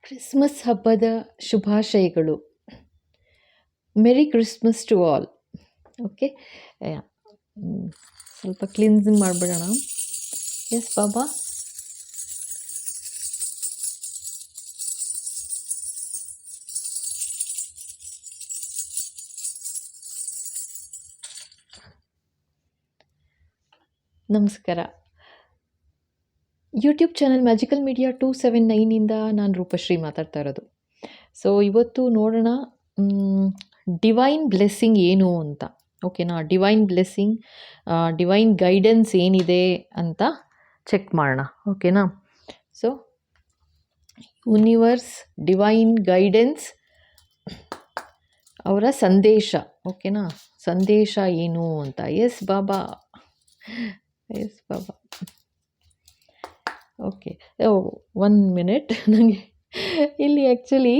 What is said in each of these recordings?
Christmas ಹಬ್ಬದ ಶುಭಾಶಯಗಳು. Merry Christmas to all. Okay, ಸ್ವಲ್ಪ ಕ್ಲಿನ್ಸಿಂಗ್ ಮಾಡಿಬಿಡೋಣ. ಎಸ್ ಬಾಬಾ. ನಮಸ್ಕಾರ. ಯೂಟ್ಯೂಬ್ ಚಾನಲ್ ಮ್ಯಾಜಿಕಲ್ ಮೀಡಿಯಾ 279 ನಾನು ರೂಪಶ್ರೀ ಮಾತಾಡ್ತಾ ಇರೋದು. ಸೊ ಇವತ್ತು ನೋಡೋಣ ಡಿವೈನ್ ಬ್ಲೆಸ್ಸಿಂಗ್ ಏನು ಅಂತ. ಓಕೆನಾ, ಡಿವೈನ್ ಬ್ಲೆಸ್ಸಿಂಗ್, ಡಿವೈನ್ ಗೈಡೆನ್ಸ್ ಏನಿದೆ ಅಂತ ಚೆಕ್ ಮಾಡೋಣ. ಓಕೆನಾ, ಸೊ ಯೂನಿವರ್ಸ್ ಡಿವೈನ್ ಗೈಡೆನ್ಸ್ ಅವರ ಸಂದೇಶ. ಓಕೆನಾ, ಸಂದೇಶ ಏನು ಅಂತ. ಎಸ್ ಬಾಬಾ, ಎಸ್ ಬಾಬಾ. Okay, 1 minute. ನನಗೆ ಇಲ್ಲಿ ಆ್ಯಕ್ಚುಲಿ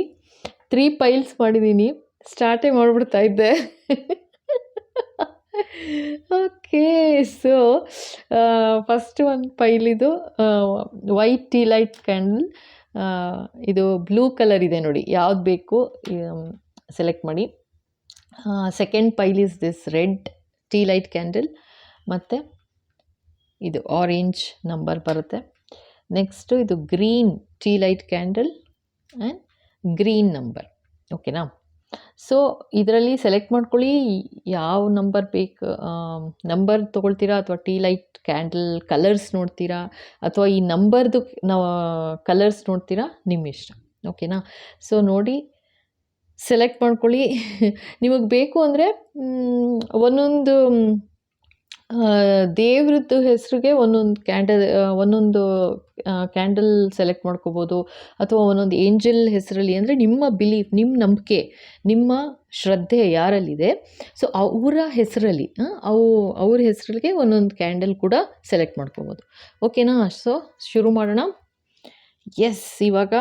3 ಫೈಲ್ಸ್ ಮಾಡಿದ್ದೀನಿ, ಸ್ಟಾರ್ಟೇ ಮಾಡಿಬಿಡ್ತಾ ಇದ್ದೆ. ಓಕೆ, ಸೊ ಫಸ್ಟ್ ಒಂದು ಫೈಲ್ ಇದು ವೈಟ್ ಟೀ ಲೈಟ್ ಕ್ಯಾಂಡಲ್. ಇದು ಬ್ಲೂ ಕಲರ್ ಇದೆ ನೋಡಿ, ಯಾವ್ದು ಬೇಕು ಸೆಲೆಕ್ಟ್ ಮಾಡಿ. Second file is this red tea light candle, ಮತ್ತು ಇದು ಆರೆಂಜ್ ನಂಬರ್ ಬರುತ್ತೆ. ನೆಕ್ಸ್ಟು ಇದು green tea light candle and green number. ಓಕೆನಾ, ಸೊ ಇದರಲ್ಲಿ ಸೆಲೆಕ್ಟ್ ಮಾಡ್ಕೊಳ್ಳಿ ಯಾವ ನಂಬರ್ ಬೇಕು. ನಂಬರ್ ತೊಗೊಳ್ತೀರಾ ಅಥವಾ ಟೀ ಲೈಟ್ ಕ್ಯಾಂಡಲ್ ಕಲರ್ಸ್ ನೋಡ್ತೀರಾ ಅಥವಾ ಈ ನಂಬರ್ದು ನಾವು ಕಲರ್ಸ್ ನೋಡ್ತೀರಾ, ನಿಮ್ಮ ಇಷ್ಟ. ಓಕೆನಾ, ಸೊ ನೋಡಿ ಸೆಲೆಕ್ಟ್ ಮಾಡ್ಕೊಳ್ಳಿ. ನಿಮಗೆ ಬೇಕು ಅಂದರೆ ಒಂದೊಂದು ದೇವ್ರದ್ದು ಹೆಸರಿಗೆ ಒಂದೊಂದು ಕ್ಯಾಂಡಲ್ ಸೆಲೆಕ್ಟ್ ಮಾಡ್ಕೋಬೋದು, ಅಥವಾ ಒಂದೊಂದು ಏಂಜಲ್ ಹೆಸರಲ್ಲಿ, ಅಂದರೆ ನಿಮ್ಮ ಬಿಲೀಫ್, ನಿಮ್ಮ ನಂಬಿಕೆ, ನಿಮ್ಮ ಶ್ರದ್ಧೆ ಯಾರಲ್ಲಿದೆ, ಸೊ ಅವರ ಹೆಸರಲ್ಲಿ ಅವ್ರ ಹೆಸರಿಗೆ ಒಂದೊಂದು ಕ್ಯಾಂಡಲ್ ಕೂಡ ಸೆಲೆಕ್ಟ್ ಮಾಡ್ಕೋಬೋದು. ಓಕೆನಾ, ಸೊ ಶುರು ಮಾಡೋಣ. ಎಸ್, ಇವಾಗ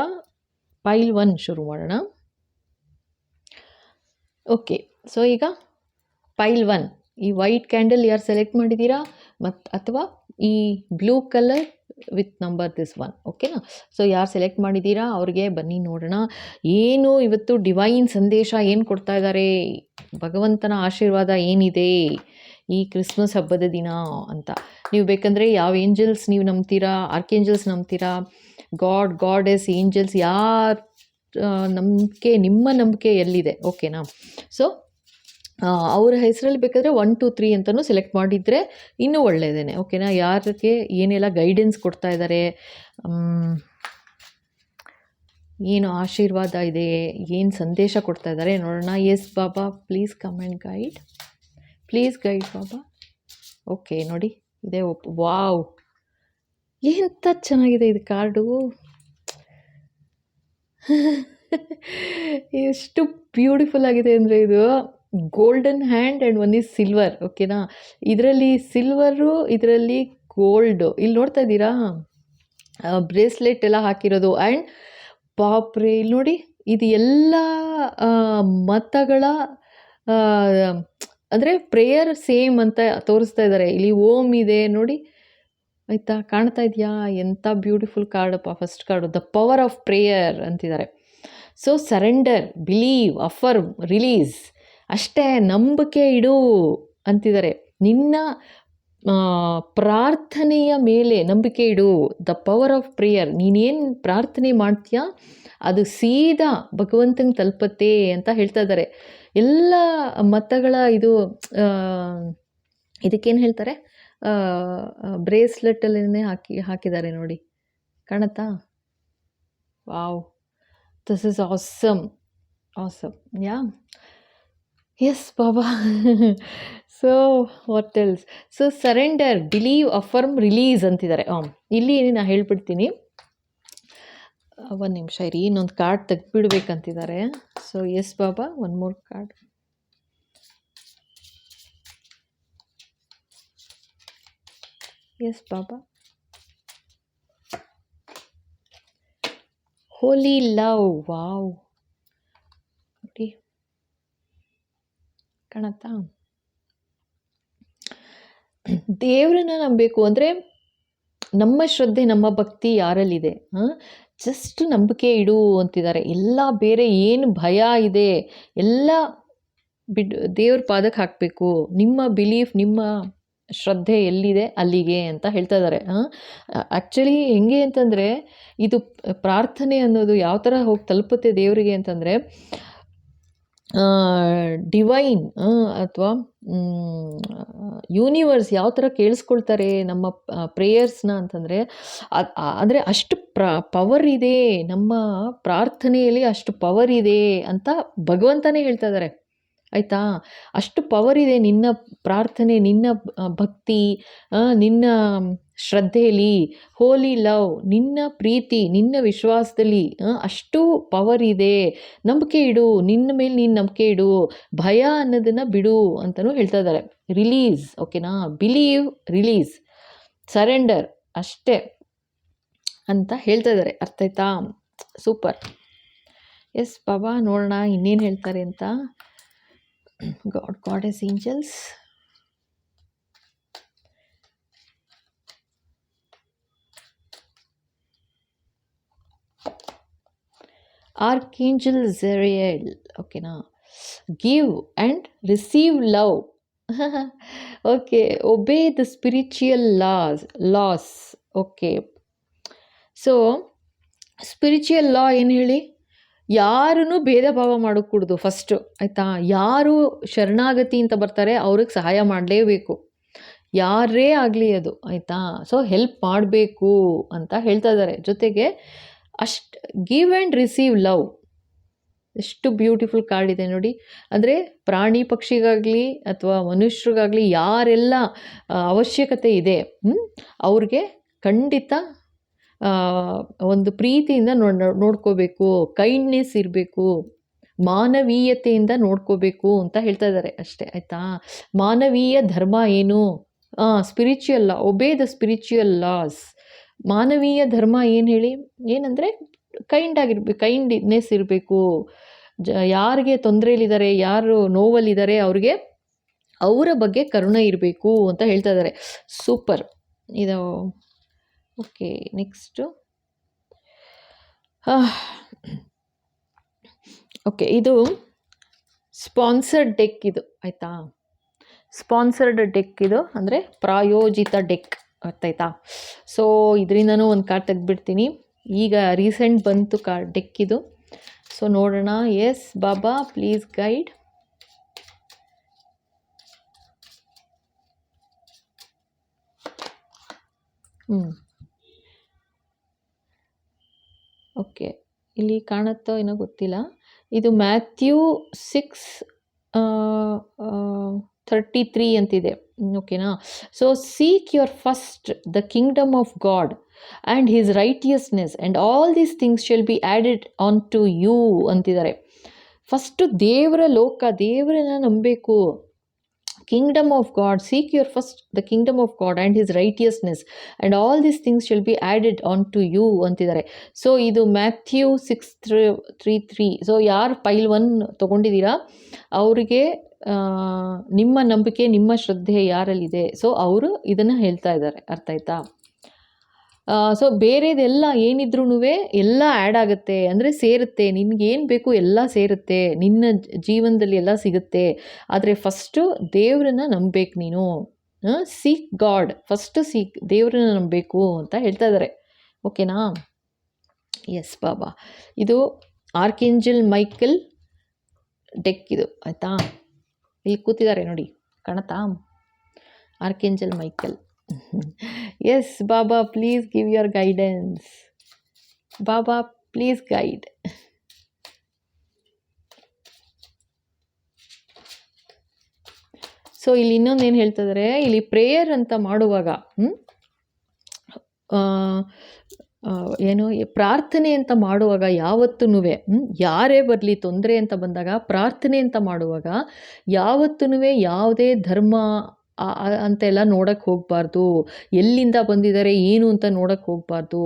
ಫೈಲ್ 1 ಶುರು ಮಾಡೋಣ. ಓಕೆ, ಸೊ ಈಗ ಫೈಲ್ 1 ಈ ವೈಟ್ ಕ್ಯಾಂಡಲ್ ಯಾರು ಸೆಲೆಕ್ಟ್ ಮಾಡಿದ್ದೀರಾ, ಅಥವಾ ಈ blue colour with number this 1. ಓಕೆನಾ, ಸೊ ಯಾರು ಸೆಲೆಕ್ಟ್ ಮಾಡಿದ್ದೀರಾ ಅವ್ರಿಗೆ ಬನ್ನಿ ನೋಡೋಣ ಏನು ಇವತ್ತು ಡಿವೈನ್ ಸಂದೇಶ ಏನು ಕೊಡ್ತಾ ಇದ್ದಾರೆ, ಭಗವಂತನ ಆಶೀರ್ವಾದ ಏನಿದೆ ಈ ಕ್ರಿಸ್ಮಸ್ ಹಬ್ಬದ ದಿನ ಅಂತ. ನೀವು ಬೇಕಂದರೆ ಯಾವ ಏಂಜಲ್ಸ್ ನೀವು ನಂಬ್ತೀರಾ, ಆರ್ಕೇಂಜಲ್ಸ್ ನಂಬ್ತೀರಾ, ಗಾಡೆಸ್, ಏಂಜಲ್ಸ್, ಯಾರ ನಂಬಿಕೆ, ನಿಮ್ಮ ನಂಬಿಕೆ ಎಲ್ಲಿದೆ. ಓಕೆನಾ, ಸೊ ಅವರ ಹೆಸರಲ್ಲಿ ಬೇಕಾದರೆ 1 2 3 ಅಂತಲೂ ಸೆಲೆಕ್ಟ್ ಮಾಡಿದರೆ ಇನ್ನೂ ಒಳ್ಳೆಯದೇನೆ. ಓಕೆನಾ, ಯಾರಿಗೆ ಏನೆಲ್ಲ ಗೈಡೆನ್ಸ್ ಕೊಡ್ತಾ ಇದ್ದಾರೆ, ಏನು ಆಶೀರ್ವಾದ ಇದೆ, ಏನು ಸಂದೇಶ ಕೊಡ್ತಾ ಇದ್ದಾರೆ ನೋಡೋಣ. Yes Baba, please come and guide, please guide ಬಾಬಾ. ಓಕೆ, ನೋಡಿ ಇದೆ. ವಾವ್, ಎಂಥ ಚೆನ್ನಾಗಿದೆ ಇದು ಕಾರ್ಡು. ಎಷ್ಟು ಬ್ಯೂಟಿಫುಲ್ ಆಗಿದೆ ಅಂದರೆ ಇದು golden hand and one is silver. ಓಕೆನಾ, ಇದರಲ್ಲಿ ಸಿಲ್ವರು, ಇದರಲ್ಲಿ ಗೋಲ್ಡು. ಇಲ್ಲಿ ನೋಡ್ತಾ ಇದ್ದೀರಾ ಬ್ರೇಸ್ಲೆಟ್ ಎಲ್ಲ ಹಾಕಿರೋದು. ಆ್ಯಂಡ್ ಪಾಪ್ರೆ, ಇಲ್ಲಿ ನೋಡಿ ಇದು ಎಲ್ಲ ಮತಗಳ ಅಂದರೆ ಪ್ರೇಯರ್ ಸೇಮ್ ಅಂತ ತೋರಿಸ್ತಾ ಇದ್ದಾರೆ. ಇಲ್ಲಿ ಓಮ್ ಇದೆ ನೋಡಿ, ಆಯಿತಾ, ಕಾಣ್ತಾ ಇದೆಯಾ? ಎಂಥ ಬ್ಯೂಟಿಫುಲ್ ಕಾರ್ಡಪ್ಪ first card. The power of prayer ಅಂತಿದ್ದಾರೆ. So surrender, believe, affirm, release, ಅಷ್ಟೇ, ನಂಬಿಕೆ ಇಡು ಅಂತಿದ್ದಾರೆ. ನಿನ್ನ ಪ್ರಾರ್ಥನೆಯ ಮೇಲೆ ನಂಬಿಕೆ ಇಡು. ದ ಪವರ್ ಆಫ್ ಪ್ರೇಯರ್, ನೀನೇನು ಪ್ರಾರ್ಥನೆ ಮಾಡ್ತೀಯಾ ಅದು ಸೀದಾ ಭಗವಂತಂಗೆ ತಲುಪತ್ತೆ ಅಂತ ಹೇಳ್ತಾ ಇದ್ದಾರೆ. ಎಲ್ಲ ಮತಗಳ ಇದು ಇದಕ್ಕೇನು ಹೇಳ್ತಾರೆ, ಬ್ರೇಸ್ಲೆಟಲ್ಲೇ ಹಾಕಿದ್ದಾರೆ ನೋಡಿ, ಕಾಣುತ್ತಾ? Wow, this is awesome, awesome. Yeah, yes ಬಾಬಾ. So what else? So surrender, believe, affirm, release ಅಂತಿದ್ದಾರೆ. ಇಲ್ಲಿ ನಾನು ಹೇಳ್ಬಿಡ್ತೀನಿ, 1 ನಿಮಿಷ ಇರಿ, ಇನ್ನೊಂದು ಕಾರ್ಡ್ ತೆಗೆದುಬಿಡ್ಬೇಕಂತಿದ್ದಾರೆ. ಸೊ ಎಸ್ ಬಾಬಾ, 1 more ಕಾರ್ಡ್. ಎಸ್ ಬಾಬಾ. ಹೋಲಿ ಲವ್, ವಾವ್, ನೋಡಿ ಕಾಣತ್ತಾ? ದೇವ್ರನ್ನ ನಂಬಬೇಕು ಅಂದರೆ ನಮ್ಮ ಶ್ರದ್ಧೆ ನಮ್ಮ ಭಕ್ತಿ ಯಾರಲ್ಲಿದೆ? ಜಸ್ಟ್ ನಂಬಿಕೆ ಇಡು ಅಂತಿದ್ದಾರೆ. ಎಲ್ಲ ಬೇರೆ ಏನು ಭಯ ಇದೆ ಎಲ್ಲ ದೇವ್ರ ಪಾದಕ್ಕೆ ಹಾಕಬೇಕು. ನಿಮ್ಮ ಬಿಲೀಫ್, ನಿಮ್ಮ ಶ್ರದ್ಧೆ ಎಲ್ಲಿದೆ ಅಲ್ಲಿಗೆ ಅಂತ ಹೇಳ್ತಾ ಇದ್ದಾರೆ. ಆ್ಯಕ್ಚುಲಿ ಹೆಂಗೆ ಅಂತಂದರೆ, ಇದು ಪ್ರಾರ್ಥನೆ ಅನ್ನೋದು ಯಾವ ಥರ ಹೋಗಿ ತಲುಪುತ್ತೆ ದೇವರಿಗೆ ಅಂತಂದರೆ, ಡಿವೈನ್ ಅಥವಾ ಯೂನಿವರ್ಸ್ ಯಾವ ಥರ ಕೇಳಿಸ್ಕೊಳ್ತಾರೆ ನಮ್ಮ ಪ್ರೇಯರ್ಸ್ನ ಅಂತಂದರೆ, ಅಂದರೆ ಅಷ್ಟು ಪವರ್ ಇದೆ ನಮ್ಮ ಪ್ರಾರ್ಥನೆಯಲ್ಲಿ, ಅಷ್ಟು ಪವರ್ ಇದೆ ಅಂತ ಭಗವಂತನೇ ಹೇಳ್ತಾ ಇದ್ದಾರೆ. ಆಯಿತಾ? ಅಷ್ಟು ಪವರ್ ಇದೆ ನಿನ್ನ ಪ್ರಾರ್ಥನೆ, ನಿನ್ನ ಭಕ್ತಿ, ನಿನ್ನ ಶ್ರದ್ಧೆಯಲ್ಲಿ, ಹೋಲಿ ಲವ್, ನಿನ್ನ ಪ್ರೀತಿ, ನಿನ್ನ ವಿಶ್ವಾಸದಲ್ಲಿ ಅಷ್ಟು ಪವರ್ ಇದೆ. ನಂಬಿಕೆ ಇಡು, ನಿನ್ನ ಮೇಲೆ ನೀನು ನಂಬಿಕೆ ಇಡು, ಭಯ ಅನ್ನೋದನ್ನು ಬಿಡು ಅಂತಲೂ ಹೇಳ್ತಾ ಇದ್ದಾರೆ. ರಿಲೀಸ್, ಓಕೆನಾ? ಬಿಲೀವ್, ರಿಲೀಸ್, ಸರೆಂಡರ್ ಅಷ್ಟೇ ಅಂತ ಹೇಳ್ತಾ ಇದ್ದಾರೆ. ಅರ್ಥ ಆಯ್ತಾ? ಸೂಪರ್. ಎಸ್ ಬಾಬಾ, ನೋಡೋಣ ಇನ್ನೇನು ಹೇಳ್ತಾರೆ ಅಂತ. God, Goddess, angels. Archangel Zariel, okay na, give and receive love. Okay, obey the spiritual laws. Okay, so spiritual law ಏನು ಹೇಳಿ? ಯಾರನ್ನೂ ಭೇದ ಭಾವ ಮಾಡೋಕ್ಕೂಡ್ದು ಫಸ್ಟು, ಆಯಿತಾ? ಯಾರು ಶರಣಾಗತಿ ಅಂತ ಬರ್ತಾರೆ ಅವ್ರಿಗೆ ಸಹಾಯ ಮಾಡಲೇಬೇಕು, ಯಾರೇ ಆಗಲಿ ಅದು, ಆಯಿತಾ? ಸೊ ಹೆಲ್ಪ್ ಮಾಡಬೇಕು ಅಂತ ಹೇಳ್ತಾ ಇದ್ದಾರೆ. ಜೊತೆಗೆ ಅಷ್ಟು ಗಿವ್ ಆ್ಯಂಡ್ ರಿಸೀವ್ ಲವ್. ಎಷ್ಟು ಬ್ಯೂಟಿಫುಲ್ ಕಾರ್ಡ್ ಇದೆ ನೋಡಿ. ಅಂದರೆ ಪ್ರಾಣಿ ಪಕ್ಷಿಗಾಗಲಿ ಅಥವಾ ಮನುಷ್ಯರಿಗಾಗಲಿ ಯಾರೆಲ್ಲ ಅವಶ್ಯಕತೆ ಇದೆ ಅವ್ರಿಗೆ ಖಂಡಿತ ಒಂದು ಪ್ರೀತಿಯಿಂದ ನೋಡ್ಕೋಬೇಕು, ಕೈಂಡ್ನೆಸ್ ಇರಬೇಕು, ಮಾನವೀಯತೆಯಿಂದ ನೋಡ್ಕೋಬೇಕು ಅಂತ ಹೇಳ್ತಾ ಇದ್ದಾರೆ ಅಷ್ಟೇ, ಆಯಿತಾ? ಮಾನವೀಯ ಧರ್ಮ ಏನು? Spiritual law, ಒಬೇ the spiritual loss. ಮಾನವೀಯ ಧರ್ಮ ಏನು ಹೇಳಿ? ಏನಂದರೆ ಕೈಂಡ್ನೆಸ್ ಇರಬೇಕು. ಯಾರಿಗೆ ತೊಂದರೆಯಲ್ಲಿದ್ದಾರೆ, ಯಾರು ನೋವಲ್ಲಿದ್ದಾರೆ ಅವ್ರಿಗೆ ಅವರ ಬಗ್ಗೆ ಕರುಣೆ ಇರಬೇಕು ಅಂತ ಹೇಳ್ತಾ ಇದ್ದಾರೆ. ಸೂಪರ್. ಇದು ಓಕೆ. ನೆಕ್ಸ್ಟು ಓಕೆ, ಇದು ಸ್ಪಾನ್ಸರ್ಡ್ ಡೆಕ್ ಇದು, ಆಯಿತಾ? ಸ್ಪಾನ್ಸರ್ಡ್ ಡೆಕ್ ಇದು ಅಂದರೆ ಪ್ರಾಯೋಜಿತ ಡೆಕ್, ಆಯ್ತಾ? ಸೊ ಇದರಿಂದನೂ ಒಂದು ಕಾರ್ಡ್ ತೆಗೆದುಬಿಡ್ತೀನಿ. ಈಗ ರೀಸೆಂಟ್ ಬಂತು ಡೆಕ್ ಇದು. ಸೊ ನೋಡೋಣ. Yes Baba, please guide. Okay, ಇಲ್ಲಿ ಕಾಣುತ್ತೋ ಏನೋ ಗೊತ್ತಿಲ್ಲ. ಇದು ಮ್ಯಾಥ್ಯೂ 6:33 ಅಂತಿದೆ, ಓಕೆನಾ? So seek your first the kingdom of God and his righteousness and all these things shall be added on to you ಅಂತಿದ್ದಾರೆ. ಫಸ್ಟು ದೇವರ ಲೋಕ, ದೇವರನ್ನ ನಂಬಬೇಕು. Kingdom of God, seek your first the kingdom of God and his righteousness and all these things shall be added onto you ಅಂತಿದ್ದಾರೆ. So ಇದು Matthew 6:33. So ಯಾರು ಪೈಲ್ 1 ತೊಗೊಂಡಿದ್ದೀರಾ ಅವರಿಗೆ ನಿಮ್ಮ ನಂಬಿಕೆ, ನಿಮ್ಮ ಶ್ರದ್ಧೆ ಯಾರಲ್ಲಿದೆ, ಸೊ ಅವರು ಇದನ್ನು ಹೇಳ್ತಾ ಇದ್ದಾರೆ. ಅರ್ಥ ಆಯ್ತಾ? ಸೊ ಬೇರೆದೆಲ್ಲ ಏನಿದ್ರೂ ಎಲ್ಲ ಆ್ಯಡ್ ಆಗುತ್ತೆ, ಅಂದರೆ ಸೇರುತ್ತೆ. ನಿನಗೇನು ಬೇಕು ಎಲ್ಲ ಸೇರುತ್ತೆ, ನಿನ್ನ ಜೀವನದಲ್ಲಿ ಎಲ್ಲ ಸಿಗುತ್ತೆ. ಆದರೆ ಫಸ್ಟು ದೇವರನ್ನ ನಂಬಬೇಕು ನೀನು. ಸೀಕ್ ಗಾಡ್, ಫಸ್ಟು ಸೀಕ್, ದೇವರನ್ನ ನಂಬಬೇಕು ಅಂತ ಹೇಳ್ತಾ ಇದ್ದಾರೆ. ಓಕೆನಾ? ಎಸ್ ಬಾಬಾ. ಇದು ಆರ್ಕೇಂಜಲ್ ಮೈಕಲ್ ಡೆಕ್ ಇದು, ಆಯಿತಾ? ಇಲ್ಲಿ ಕೂತಿದ್ದಾರೆ ನೋಡಿ, ಕಾಣುತ್ತಾ? Archangel Michael. Yes, Baba, please give your guidance. Baba, please guide. So ಇಲ್ಲಿ ಇನ್ನೊಂದು ಏನು ಹೇಳ್ತಾ ಇದ್ದಾರೆ, ಇಲ್ಲಿ ಪ್ರೇಯರ್ ಅಂತ ಮಾಡುವಾಗ ಏನು ಪ್ರಾರ್ಥನೆ ಅಂತ ಮಾಡುವಾಗ ಯಾವತ್ತೂ ಯಾರೇ ಬರಲಿ ತೊಂದರೆ ಅಂತ ಬಂದಾಗ ಪ್ರಾರ್ಥನೆ ಅಂತ ಮಾಡುವಾಗ ಯಾವತ್ತೂ ಯಾವುದೇ ಧರ್ಮ ಅಂತೆಲ್ಲ ನೋಡೋಕ್ಕೆ ಹೋಗಬಾರ್ದು, ಎಲ್ಲಿಂದ ಬಂದಿದ್ದಾರೆ ಏನು ಅಂತ ನೋಡೋಕ್ಕೆ ಹೋಗಬಾರ್ದು.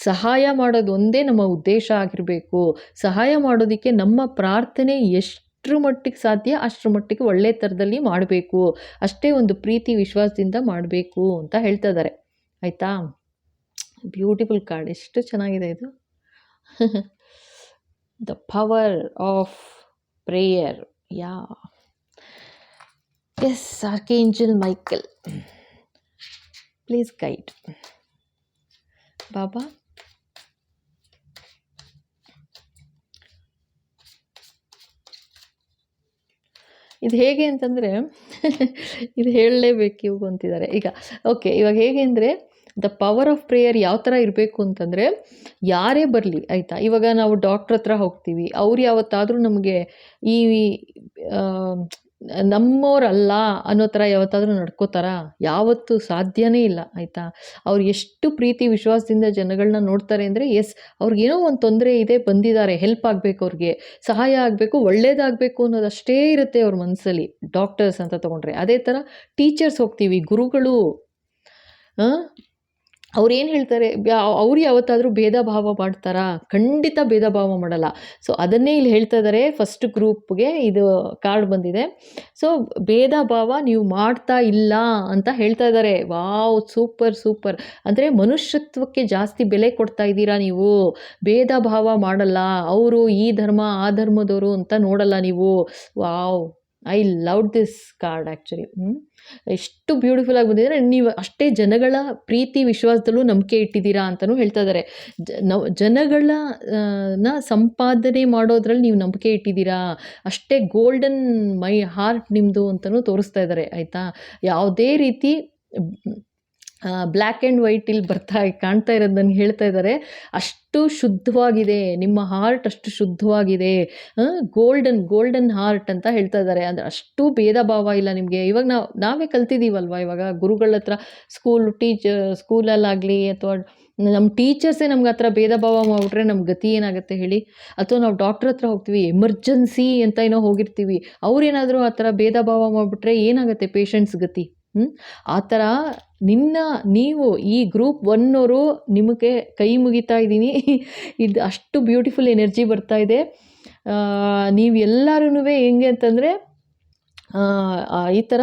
ಸಹಾಯ ಮಾಡೋದು ಒಂದೇ ನಮ್ಮ ಉದ್ದೇಶ ಆಗಿರಬೇಕು. ಸಹಾಯ ಮಾಡೋದಕ್ಕೆ ನಮ್ಮ ಪ್ರಾರ್ಥನೆ ಎಷ್ಟರ ಮಟ್ಟಿಗೆ ಸಾಧ್ಯ ಅಷ್ಟರ ಮಟ್ಟಿಗೆ ಒಳ್ಳೆ ಥರದಲ್ಲಿ ಮಾಡಬೇಕು, ಅಷ್ಟೇ ಒಂದು ಪ್ರೀತಿ ವಿಶ್ವಾಸದಿಂದ ಮಾಡಬೇಕು ಅಂತ ಹೇಳ್ತಾ ಇದ್ದಾರೆ. ಆಯಿತಾ? ಬ್ಯೂಟಿಫುಲ್ ಕಾರ್ಡ್, ಎಷ್ಟು ಚೆನ್ನಾಗಿದೆ ಇದು. The power of prayer. Yeah, yes, archangel Michael, please guide. Baba, ಇದು ಹೇಗೆ ಅಂತಂದರೆ ಇದು ಹೇಳಲೇಬೇಕು ಇವು ಅಂತಿದ್ದಾರೆ ಈಗ. ಓಕೆ, ಇವಾಗ ಹೇಗೆ ಅಂದರೆ ದ ಪವರ್ ಆಫ್ ಪ್ರೇಯರ್ ಯಾವ ಥರ ಇರಬೇಕು ಅಂತಂದರೆ, ಯಾರೇ ಬರಲಿ ಆಯಿತಾ, ಇವಾಗ ನಾವು ಡಾಕ್ಟ್ರ್ ಹತ್ರ ಹೋಗ್ತೀವಿ, ಅವ್ರು ಯಾವತ್ತಾದರೂ ನಮಗೆ ಈ ನಮ್ಮೋರಲ್ಲ ಅನ್ನೋ ಥರ ಯಾವತ್ತಾದರೂ ನಡ್ಕೋತಾರಾ? ಯಾವತ್ತೂ ಸಾಧ್ಯನೇ ಇಲ್ಲ ಆಯಿತಾ. ಅವ್ರು ಎಷ್ಟು ಪ್ರೀತಿ ವಿಶ್ವಾಸದಿಂದ ಜನಗಳನ್ನ ನೋಡ್ತಾರೆ ಅಂದರೆ, ಎಸ್, ಅವ್ರಿಗೇನೋ ಒಂದು ತೊಂದರೆ ಇದೆ, ಬಂದಿದ್ದಾರೆ, ಹೆಲ್ಪ್ ಆಗಬೇಕು, ಅವ್ರಿಗೆ ಸಹಾಯ ಆಗಬೇಕು, ಒಳ್ಳೇದಾಗಬೇಕು ಅನ್ನೋದಷ್ಟೇ ಇರುತ್ತೆ ಅವ್ರ ಮನಸ್ಸಲ್ಲಿ. ಡಾಕ್ಟರ್ಸ್ ಅಂತ ತೊಗೊಂಡ್ರೆ ಅದೇ ಥರ ಟೀಚರ್ಸ್ ಹೋಗ್ತೀವಿ, ಗುರುಗಳು, ಅವ್ರೇನು ಹೇಳ್ತಾರೆ, ಅವ್ರು ಯಾವತ್ತಾದರೂ ಭೇದ ಭಾವ ಮಾಡ್ತಾರಾ? ಖಂಡಿತ ಭೇದ ಭಾವ ಮಾಡಲ್ಲ. ಸೊ ಅದನ್ನೇ ಇಲ್ಲಿ ಹೇಳ್ತಾ ಇದ್ದಾರೆ. ಫಸ್ಟ್ ಗ್ರೂಪ್ಗೆ ಇದು ಕಾರ್ಡ್ ಬಂದಿದೆ. ಸೊ ಭೇದ ಭಾವ ನೀವು ಮಾಡ್ತಾ ಇಲ್ಲ ಅಂತ ಹೇಳ್ತಾ ಇದ್ದಾರೆ. Wow, super super. ಅಂದರೆ ಮನುಷ್ಯತ್ವಕ್ಕೆ ಜಾಸ್ತಿ ಬೆಲೆ ಕೊಡ್ತಾ ಇದ್ದೀರಾ ನೀವು. ಭೇದ ಭಾವ ಮಾಡಲ್ಲ, ಅವರು ಈ ಧರ್ಮ ಆ ಧರ್ಮದವರು ಅಂತ ನೋಡಲ್ಲ ನೀವು. Wow, I love this card actually. ಎಷ್ಟು ಬ್ಯೂಟಿಫುಲ್ ಆಗಿ ಬಂದಿದೆ. ನೀವು ಅಷ್ಟೇ ಜನಗಳ ಪ್ರೀತಿ ವಿಶ್ವಾಸದಲ್ಲೂ ನಂಬಿಕೆ ಇಟ್ಟಿದ್ದೀರಾ ಅಂತಲೂ ಹೇಳ್ತಾ ಇದ್ದಾರೆ. ಜನಗಳ ಸಂಪಾದನೆ ಮಾಡೋದ್ರಲ್ಲಿ ನೀವು ನಂಬಿಕೆ ಇಟ್ಟಿದ್ದೀರಾ, ಅಷ್ಟೇ ಗೋಲ್ಡನ್ ಮೈ ಹಾರ್ಟ್ ನಿಮ್ಮದು ಅಂತಲೂ ತೋರಿಸ್ತಾ ಇದ್ದಾರೆ ಆಯಿತಾ. ಯಾವುದೇ ರೀತಿ ಬ್ಲ್ಯಾಕ್ ಆ್ಯಂಡ್ ವೈಟ್ ಇಲ್ಲಿ ಕಾಣ್ತಾ ಇರೋದು ನನಗೆ ಹೇಳ್ತಾ ಇದ್ದಾರೆ. ಅಷ್ಟು ಶುದ್ಧವಾಗಿದೆ ನಿಮ್ಮ ಹಾರ್ಟ್, ಅಷ್ಟು ಶುದ್ಧವಾಗಿದೆ, ಗೋಲ್ಡನ್ ಹಾರ್ಟ್ ಅಂತ ಹೇಳ್ತಾ ಇದ್ದಾರೆ. ಅಂದರೆ ಅಷ್ಟು ಭೇದ ಭಾವ ಇಲ್ಲ ನಿಮಗೆ. ಇವಾಗ ನಾವೇ ಕಲ್ತಿದ್ದೀವಲ್ವ, ಇವಾಗ ಗುರುಗಳ ಹತ್ರ ಸ್ಕೂಲಲ್ಲಾಗಲಿ ಅಥವಾ ನಮ್ಮ ಟೀಚರ್ಸೇ ನಮ್ಗೆ ಆ ಥರ ಭೇದ ಭಾವ ಮಾಡಿಬಿಟ್ರೆ ನಮ್ಮ ಗತಿ ಏನಾಗುತ್ತೆ ಹೇಳಿ. ಅಥವಾ ನಾವು ಡಾಕ್ಟ್ರ್ ಹತ್ರ ಹೋಗ್ತೀವಿ, ಎಮರ್ಜೆನ್ಸಿ ಅಂತ ಏನೋ ಹೋಗಿರ್ತೀವಿ, ಅವ್ರೇನಾದರೂ ಆ ಥರ ಭೇದ ಭಾವ ಮಾಡಿಬಿಟ್ರೆ ಏನಾಗುತ್ತೆ ಪೇಷಂಟ್ಸ್ ಗತಿ. ಆ ಥರ ನೀವು ಈ ಗ್ರೂಪ್ 1 ಅವರು ನಿಮಗೆ ಕೈ ಮುಗಿತಾ ಇದ್ದೀನಿ. ಇದು ಅಷ್ಟು ಬ್ಯೂಟಿಫುಲ್ ಎನರ್ಜಿ ಬರ್ತಾ ಇದೆ. ನೀವು ಎಲ್ಲರೂ ಹೆಂಗೆ ಅಂತಂದರೆ, ಈ ಥರ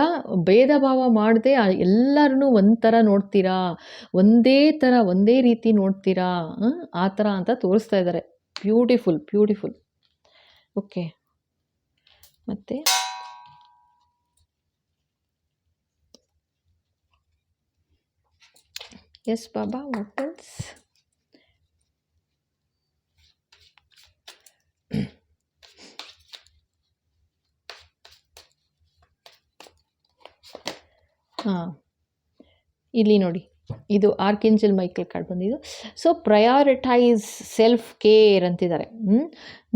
ಭೇದ ಭಾವ ಮಾಡದೆ ಎಲ್ಲರೂ ಒಂಥರ ನೋಡ್ತೀರಾ, ಒಂದೇ ರೀತಿ ನೋಡ್ತೀರಾ, ಆ ಥರ ಅಂತ ತೋರಿಸ್ತಾ ಇದ್ದಾರೆ. ಬ್ಯೂಟಿಫುಲ್. ಓಕೆ, ಮತ್ತು ಎಸ್ ಬಾಬಾ, ವಾಟ್ ಎಲ್ಸ್? ಇಲ್ಲಿ ನೋಡಿ, ಇದು ಆರ್ಕೇಂಜಲ್ ಮೈಕಲ್ ಕಾರ್ಡ್ ಬಂದಿದ್ದು. ಸೊ ಪ್ರಯಾರಿಟೈಸ್ ಸೆಲ್ಫ್ ಕೇರ್ ಅಂತಿದ್ದಾರೆ.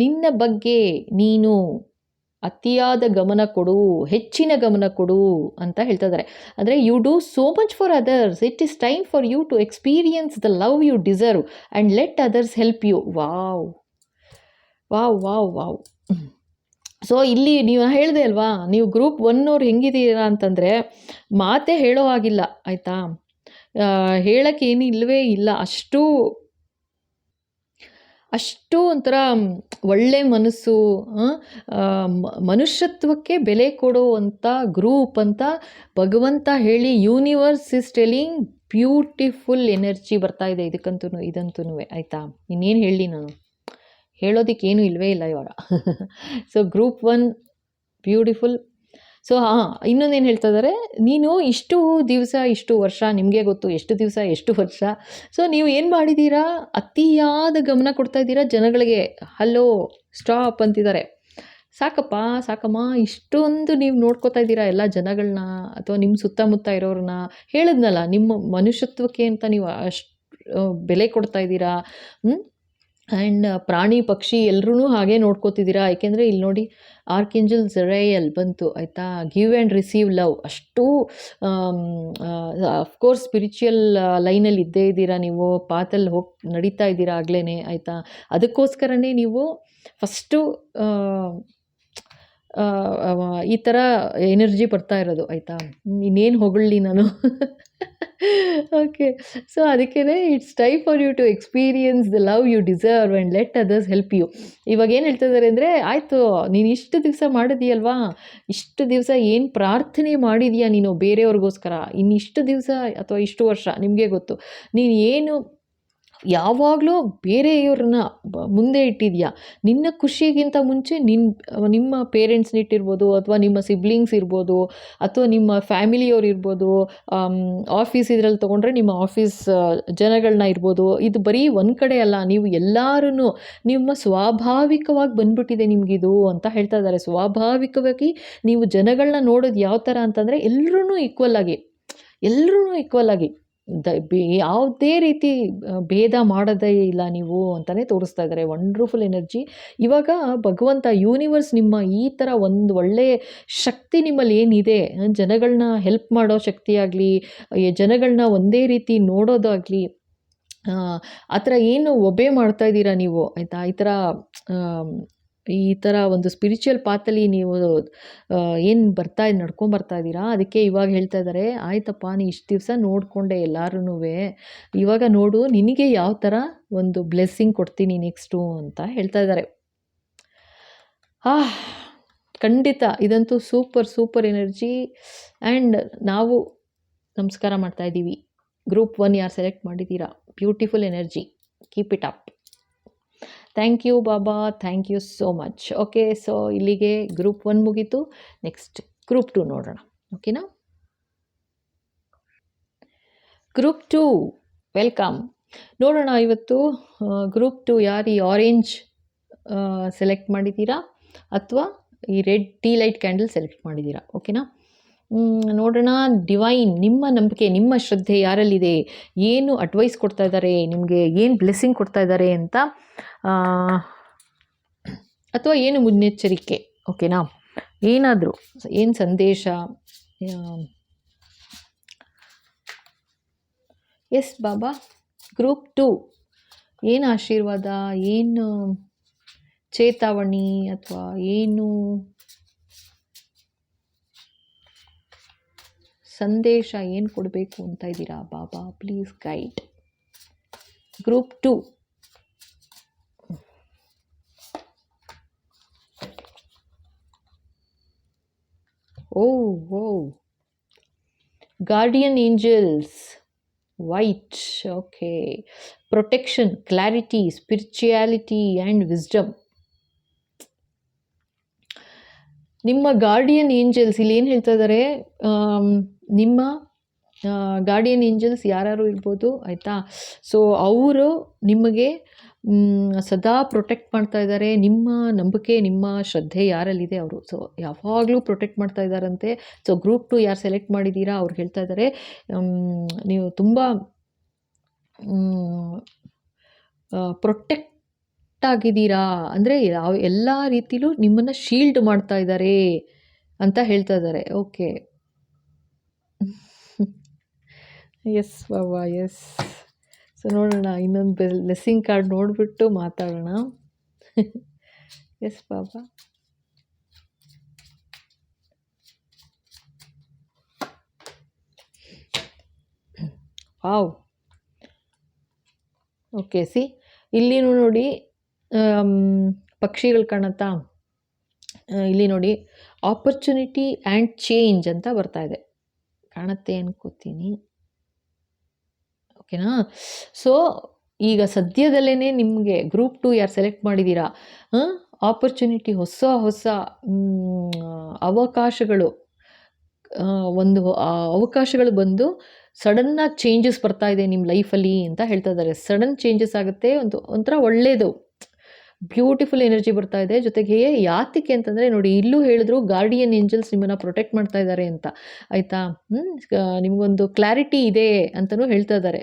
ನಿನ್ನ ಬಗ್ಗೆ ನೀನು ಅತಿಯಾದ ಗಮನ ಕೊಡು, ಹೆಚ್ಚಿನ ಗಮನ ಕೊಡು ಅಂತ ಹೇಳ್ತಾ ಇದ್ದಾರೆ. ಅಂದರೆ you do so much for others, it is time for you to experience the love you deserve and let others help you. Wow. So ಇಲ್ಲಿ ನೀವು ಹೇಳಿದೆ ಅಲ್ವಾ, ನೀವು ಗ್ರೂಪ್ 1 ಅವ್ರು ಹೆಂಗಿದ್ದೀರಾ ಅಂತಂದರೆ ಮಾತೇ ಹೇಳೋ ಹಾಗಿಲ್ಲ ಆಯಿತಾ. ಹೇಳೋಕ್ಕೆ ಏನೂ ಇಲ್ಲವೇ ಇಲ್ಲ. ಅಷ್ಟು ಒಂಥರ ಒಳ್ಳೆ ಮನಸ್ಸು, ಮನುಷ್ಯತ್ವಕ್ಕೆ ಬೆಲೆ ಕೊಡುವಂಥ ಗ್ರೂಪ್ ಅಂತ ಭಗವಂತ ಹೇಳಿ, universe is telling beautiful energy ಬರ್ತಾ ಇದೆ ಇದಂತೂ ಆಯಿತಾ. ಇನ್ನೇನು ಹೇಳಲಿ ನಾನು, ಹೇಳೋದಕ್ಕೇನು ಇಲ್ಲವೇ ಇಲ್ಲ ಇವಾಗ. So group 1 beautiful. ಸೊ ಇನ್ನೊಂದೇನು ಹೇಳ್ತಾ ಇದ್ದಾರೆ, ನೀನು ಇಷ್ಟು ದಿವಸ ಇಷ್ಟು ವರ್ಷ, ನಿಮಗೆ ಗೊತ್ತು ಎಷ್ಟು ದಿವಸ ಎಷ್ಟು ವರ್ಷ. ಸೊ ನೀವು ಏನು ಮಾಡಿದ್ದೀರಾ, ಅತಿಯಾದ ಗಮನ ಕೊಡ್ತಾ ಇದ್ದೀರಾ ಜನಗಳಿಗೆ. ಹಲೋ, ಸ್ಟಾಪ್ ಅಂತಿದ್ದಾರೆ. ಸಾಕಮ್ಮ, ಇಷ್ಟೊಂದು ನೀವು ನೋಡ್ಕೋತಾ ಇದ್ದೀರಾ ಎಲ್ಲ ಜನಗಳನ್ನ, ಅಥವಾ ನಿಮ್ಮ ಸುತ್ತಮುತ್ತ ಇರೋರನ್ನ. ಹೇಳಿದ್ನಲ್ಲ, ನಿಮ್ಮ ಮನುಷ್ಯತ್ವಕ್ಕೆ ಅಂತ ನೀವು ಅಷ್ಟು ಬೆಲೆ ಕೊಡ್ತಾ ಇದ್ದೀರಾ. ಆ್ಯಂಡ್ ಪ್ರಾಣಿ ಪಕ್ಷಿ ಎಲ್ಲರೂ ಹಾಗೆ ನೋಡ್ಕೋತಿದ್ದೀರಾ. ಏಕೆಂದರೆ ಇಲ್ಲಿ ನೋಡಿ, ಆರ್ಕೇಂಜಲ್ ಝರೈಯಲ್ ಬಂತು ಆಯಿತಾ. Give and receive love. ಅಷ್ಟು ಅಫ್ಕೋರ್ಸ್ ಸ್ಪಿರಿಚುವಲ್ ಲೈನಲ್ಲಿ ಇದ್ದೇ ಇದ್ದೀರಾ ನೀವು, ಪಾತಲ್ಲಿ ನಡೀತಾ ಇದ್ದೀರಾ ಆಗಲೇ ಆಯಿತಾ. ಅದಕ್ಕೋಸ್ಕರನೇ ನೀವು ಫಸ್ಟು ಈ ಥರ ಎನರ್ಜಿ ಬರ್ತಾ ಇರೋದು ಆಯಿತಾ. ಇನ್ನೇನು ಹೊಗಳಿ ನಾನು. ಓಕೆ, ಸೊ ಅದಕ್ಕೇ it's time for you to experience the love you deserve and let others help you. ಇವಾಗ ಏನು ಹೇಳ್ತಾ ಇದ್ದಾರೆ ಅಂದರೆ, ಆಯಿತು, ನೀನು ಇಷ್ಟು ದಿವಸ ಮಾಡಿದೀಯಲ್ವಾ, ಇಷ್ಟು ದಿವಸ ಏನು ಪ್ರಾರ್ಥನೆ ಮಾಡಿದೀಯಾ ನೀನು ಬೇರೆಯವ್ರಿಗೋಸ್ಕರ, ಇನ್ನಿಷ್ಟು ದಿವಸ ಅಥವಾ ಇಷ್ಟು ವರ್ಷ ನಿಮಗೆ ಗೊತ್ತು, ನೀನು ಏನು ಯಾವಾಗಲೂ ಬೇರೆಯವ್ರನ್ನ ಮುಂದೆ ಇಟ್ಟಿದ್ಯಾ. ನಿನ್ನ ಖುಷಿಗಿಂತ ಮುಂಚೆ ನಿಮ್ಮ ಪೇರೆಂಟ್ಸ್ನ ಇಟ್ಟಿರ್ಬೋದು, ಅಥವಾ ನಿಮ್ಮ ಸಿಬ್ಲಿಂಗ್ಸ್ ಇರ್ಬೋದು, ಅಥವಾ ನಿಮ್ಮ ಫ್ಯಾಮಿಲಿಯವ್ರು ಇರ್ಬೋದು, ಆಫೀಸ್ ಇದರಲ್ಲಿ ತೊಗೊಂಡ್ರೆ ನಿಮ್ಮ ಆಫೀಸ್ ಜನಗಳನ್ನ ಇರ್ಬೋದು. ಇದು ಬರೀ ಒಂದು ಕಡೆ ಅಲ್ಲ, ನೀವು ಎಲ್ಲರೂ ನಿಮ್ಮ ಸ್ವಾಭಾವಿಕವಾಗಿ ಬಂದ್ಬಿಟ್ಟಿದೆ ನಿಮಗಿದು ಅಂತ ಹೇಳ್ತಾ ಇದ್ದಾರೆ. ಸ್ವಾಭಾವಿಕವಾಗಿ ನೀವು ಜನಗಳನ್ನ ನೋಡೋದು ಯಾವ ಥರ ಅಂತಂದರೆ ಎಲ್ಲರೂ ಈಕ್ವಲ್ ಆಗಿ, ಯಾವುದೇ ರೀತಿ ಭೇದ ಮಾಡೋದೇ ಇಲ್ಲ ನೀವು ಅಂತಲೇ ತೋರಿಸ್ತಾ ಇದ್ದಾರೆ. Wonderful energy. ಇವಾಗ ಭಗವಂತ ಯೂನಿವರ್ಸ್ ನಿಮ್ಮ ಈ ಥರ ಒಂದು ಒಳ್ಳೆಯ ಶಕ್ತಿ ನಿಮ್ಮಲ್ಲಿ ಏನಿದೆ, ಜನಗಳನ್ನ ಹೆಲ್ಪ್ ಮಾಡೋ ಶಕ್ತಿಯಾಗಲಿ, ಜನಗಳನ್ನ ಒಂದೇ ರೀತಿ ನೋಡೋದಾಗಲಿ, ಆ ಥರ ಏನು ಒಬೆ ಮಾಡ್ತಾ ಇದ್ದೀರಾ ನೀವು, ಆಯಿತಾ, ಈ ಥರ ಒಂದು ಸ್ಪಿರಿಚುವಲ್ ಪಾತಲ್ಲಿ ನೀವು ಏನು ನಡ್ಕೊಂಬರ್ತಾ ಇದ್ದೀರಾ. ಅದಕ್ಕೆ ಇವಾಗ ಹೇಳ್ತಾ ಇದ್ದಾರೆ, ಆಯ್ತಪ್ಪ ನೀ ಇಷ್ಟು ದಿವಸ ನೋಡಿಕೊಂಡೆ ಎಲ್ಲರೂ, ಇವಾಗ ನೋಡು ನಿನಗೆ ಯಾವ ಥರ ಒಂದು ಬ್ಲೆಸ್ಸಿಂಗ್ ಕೊಡ್ತೀನಿ ನೆಕ್ಸ್ಟು ಅಂತ ಹೇಳ್ತಾ ಇದ್ದಾರೆ. ಖಂಡಿತ ಇದಂತೂ ಸೂಪರ್ ಎನರ್ಜಿ. ಆ್ಯಂಡ್ ನಾವು ನಮಸ್ಕಾರ ಮಾಡ್ತಾ ಇದ್ದೀವಿ. ಗ್ರೂಪ್ 1 ಯಾರು ಸೆಲೆಕ್ಟ್ ಮಾಡಿದ್ದೀರಾ, beautiful energy, keep it up. Thank you Baba, thank you so much. Okay, so ಇಲ್ಲಿಗೆ ಗ್ರೂಪ್ 1 ಮುಗೀತು. ನೆಕ್ಸ್ಟ್ ಗ್ರೂಪ್ 2 ನೋಡೋಣ. ಓಕೆನಾ? Group 2 welcome. ನೋಡೋಣ ಇವತ್ತು ಗ್ರೂಪ್ 2 ಯಾರು ಈ ಆರೆಂಜ್ ಸೆಲೆಕ್ಟ್ ಮಾಡಿದ್ದೀರಾ, ಅಥವಾ ಈ red tea light candle select ಮಾಡಿದ್ದೀರಾ. ಓಕೆನಾ? ನೋಡೋಣ. ಡಿವೈನ್, ನಿಮ್ಮ ನಂಬಿಕೆ, ನಿಮ್ಮ ಶ್ರದ್ಧೆ ಯಾರಲ್ಲಿದೆ, ಏನು ಅಡ್ವೈಸ್ ಕೊಡ್ತಾ ಇದ್ದಾರೆ ನಿಮಗೆ, ಏನು ಬ್ಲೆಸ್ಸಿಂಗ್ ಕೊಡ್ತಾ ಇದ್ದಾರೆ ಅಂತ, ಅಥವಾ ಏನು ಮುನ್ನೆಚ್ಚರಿಕೆ. ಓಕೆನಾ? ಏನಾದರೂ ಏನು ಸಂದೇಶ. ಎಸ್ ಬಾಬಾ. ಗ್ರೂಪ್ 2 ಏನು ಆಶೀರ್ವಾದ, ಏನು ಚೇತಾವಣಿ, ಅಥವಾ ಏನು ಸಂದೇಶ, ಏನು ಕೊಡಬೇಕು ಅಂತ ಇದ್ದೀರಾ Baba, please guide. Group 2 oh guardian angels, white. Okay, protection, clarity, spirituality and wisdom. ನಿಮ್ಮ ಗಾರ್ಡಿಯನ್ ಏಂಜಲ್ಸ್ ಇಲ್ಲಿ ಏನು ಹೇಳ್ತಾ ಇದ್ದಾರೆ, ನಿಮ್ಮ ಗಾರ್ಡಿಯನ್ ಏಂಜಲ್ಸ್ ಯಾರು ಇರ್ಬೋದು, ಆಯಿತಾ. ಸೊ ಅವರು ನಿಮಗೆ ಸದಾ ಪ್ರೊಟೆಕ್ಟ್ ಮಾಡ್ತಾ ಇದ್ದಾರೆ. ನಿಮ್ಮ ನಂಬಿಕೆ, ನಿಮ್ಮ ಶ್ರದ್ಧೆ ಯಾರಲ್ಲಿದೆ ಅವರು ಸೊ ಯಾವಾಗಲೂ ಪ್ರೊಟೆಕ್ಟ್ ಮಾಡ್ತಾ ಇದ್ದಾರಂತೆ. ಸೊ ಗ್ರೂಪ್ 2 ಯಾರು ಸೆಲೆಕ್ಟ್ ಮಾಡಿದ್ದೀರಾ ಅವ್ರು ಹೇಳ್ತಾ ಇದ್ದಾರೆ, ನೀವು ತುಂಬ ಪ್ರೊಟೆಕ್ಟ್ ಆಗಿದ್ದೀರಾ, ಅಂದರೆ ಎಲ್ಲ ರೀತಿಲೂ ನಿಮ್ಮನ್ನು ಶೀಲ್ಡ್ ಮಾಡ್ತಾ ಇದ್ದಾರೆ ಅಂತ ಹೇಳ್ತಾ ಇದ್ದಾರೆ. Okay, S Baba, S. So ನೋಡೋಣ, ಇನ್ನೊಂದು ಬ್ಲೆಸ್ಸಿಂಗ್ ಕಾರ್ಡ್ ನೋಡಿಬಿಟ್ಟು ಮಾತಾಡೋಣ. ಎಸ್ ಬಾಬಾ. ವಾವ್. ಓಕೆ, ಇಲ್ಲಿ ನೋಡಿ ಪಕ್ಷಿಗಳು ಕಾಣುತ್ತಾ, ಇಲ್ಲಿ ನೋಡಿ ಆಪರ್ಚುನಿಟಿ ಆ್ಯಂಡ್ ಚೇಂಜ್ ಅಂತ ಬರ್ತಾ ಇದೆ, ಕಾಣುತ್ತೆ ಅನ್ಕೋತೀನಿ. ಓಕೆನಾ? ಸೊ ಈಗ ಸದ್ಯದಲ್ಲೇ ನಿಮಗೆ ಗ್ರೂಪ್ 2 ಯಾರು ಸೆಲೆಕ್ಟ್ ಮಾಡಿದ್ದೀರಾ, ಆಪರ್ಚುನಿಟಿ, ಹೊಸ ಅವಕಾಶಗಳು, ಅವಕಾಶಗಳು ಬಂದು ಸಡನ್ನಾಗಿ ಚೇಂಜಸ್ ಬರ್ತಾ ಇದೆ ನಿಮ್ಮ ಲೈಫಲ್ಲಿ ಅಂತ ಹೇಳ್ತಾ ಇದ್ದಾರೆ. ಸಡನ್ ಚೇಂಜಸ್ ಆಗುತ್ತೆ, ಒಂಥರ ಒಳ್ಳೆಯದು, ಬ್ಯೂಟಿಫುಲ್ ಎನರ್ಜಿ ಬರ್ತಾ ಇದೆ. ಜೊತೆಗೆ ಯಾತಕ್ಕೆ ಅಂತಂದರೆ ನೋಡಿ, ಇಲ್ಲೂ ಹೇಳಿದ್ರು ಗಾರ್ಡಿಯನ್ ಏಂಜಲ್ಸ್ ನಿಮ್ಮನ್ನು ಪ್ರೊಟೆಕ್ಟ್ ಮಾಡ್ತಾ ಇದ್ದಾರೆ ಅಂತ, ಆಯಿತಾ. ನಿಮಗೊಂದು ಕ್ಲಾರಿಟಿ ಇದೆ ಅಂತಲೂ ಹೇಳ್ತಾ ಇದ್ದಾರೆ.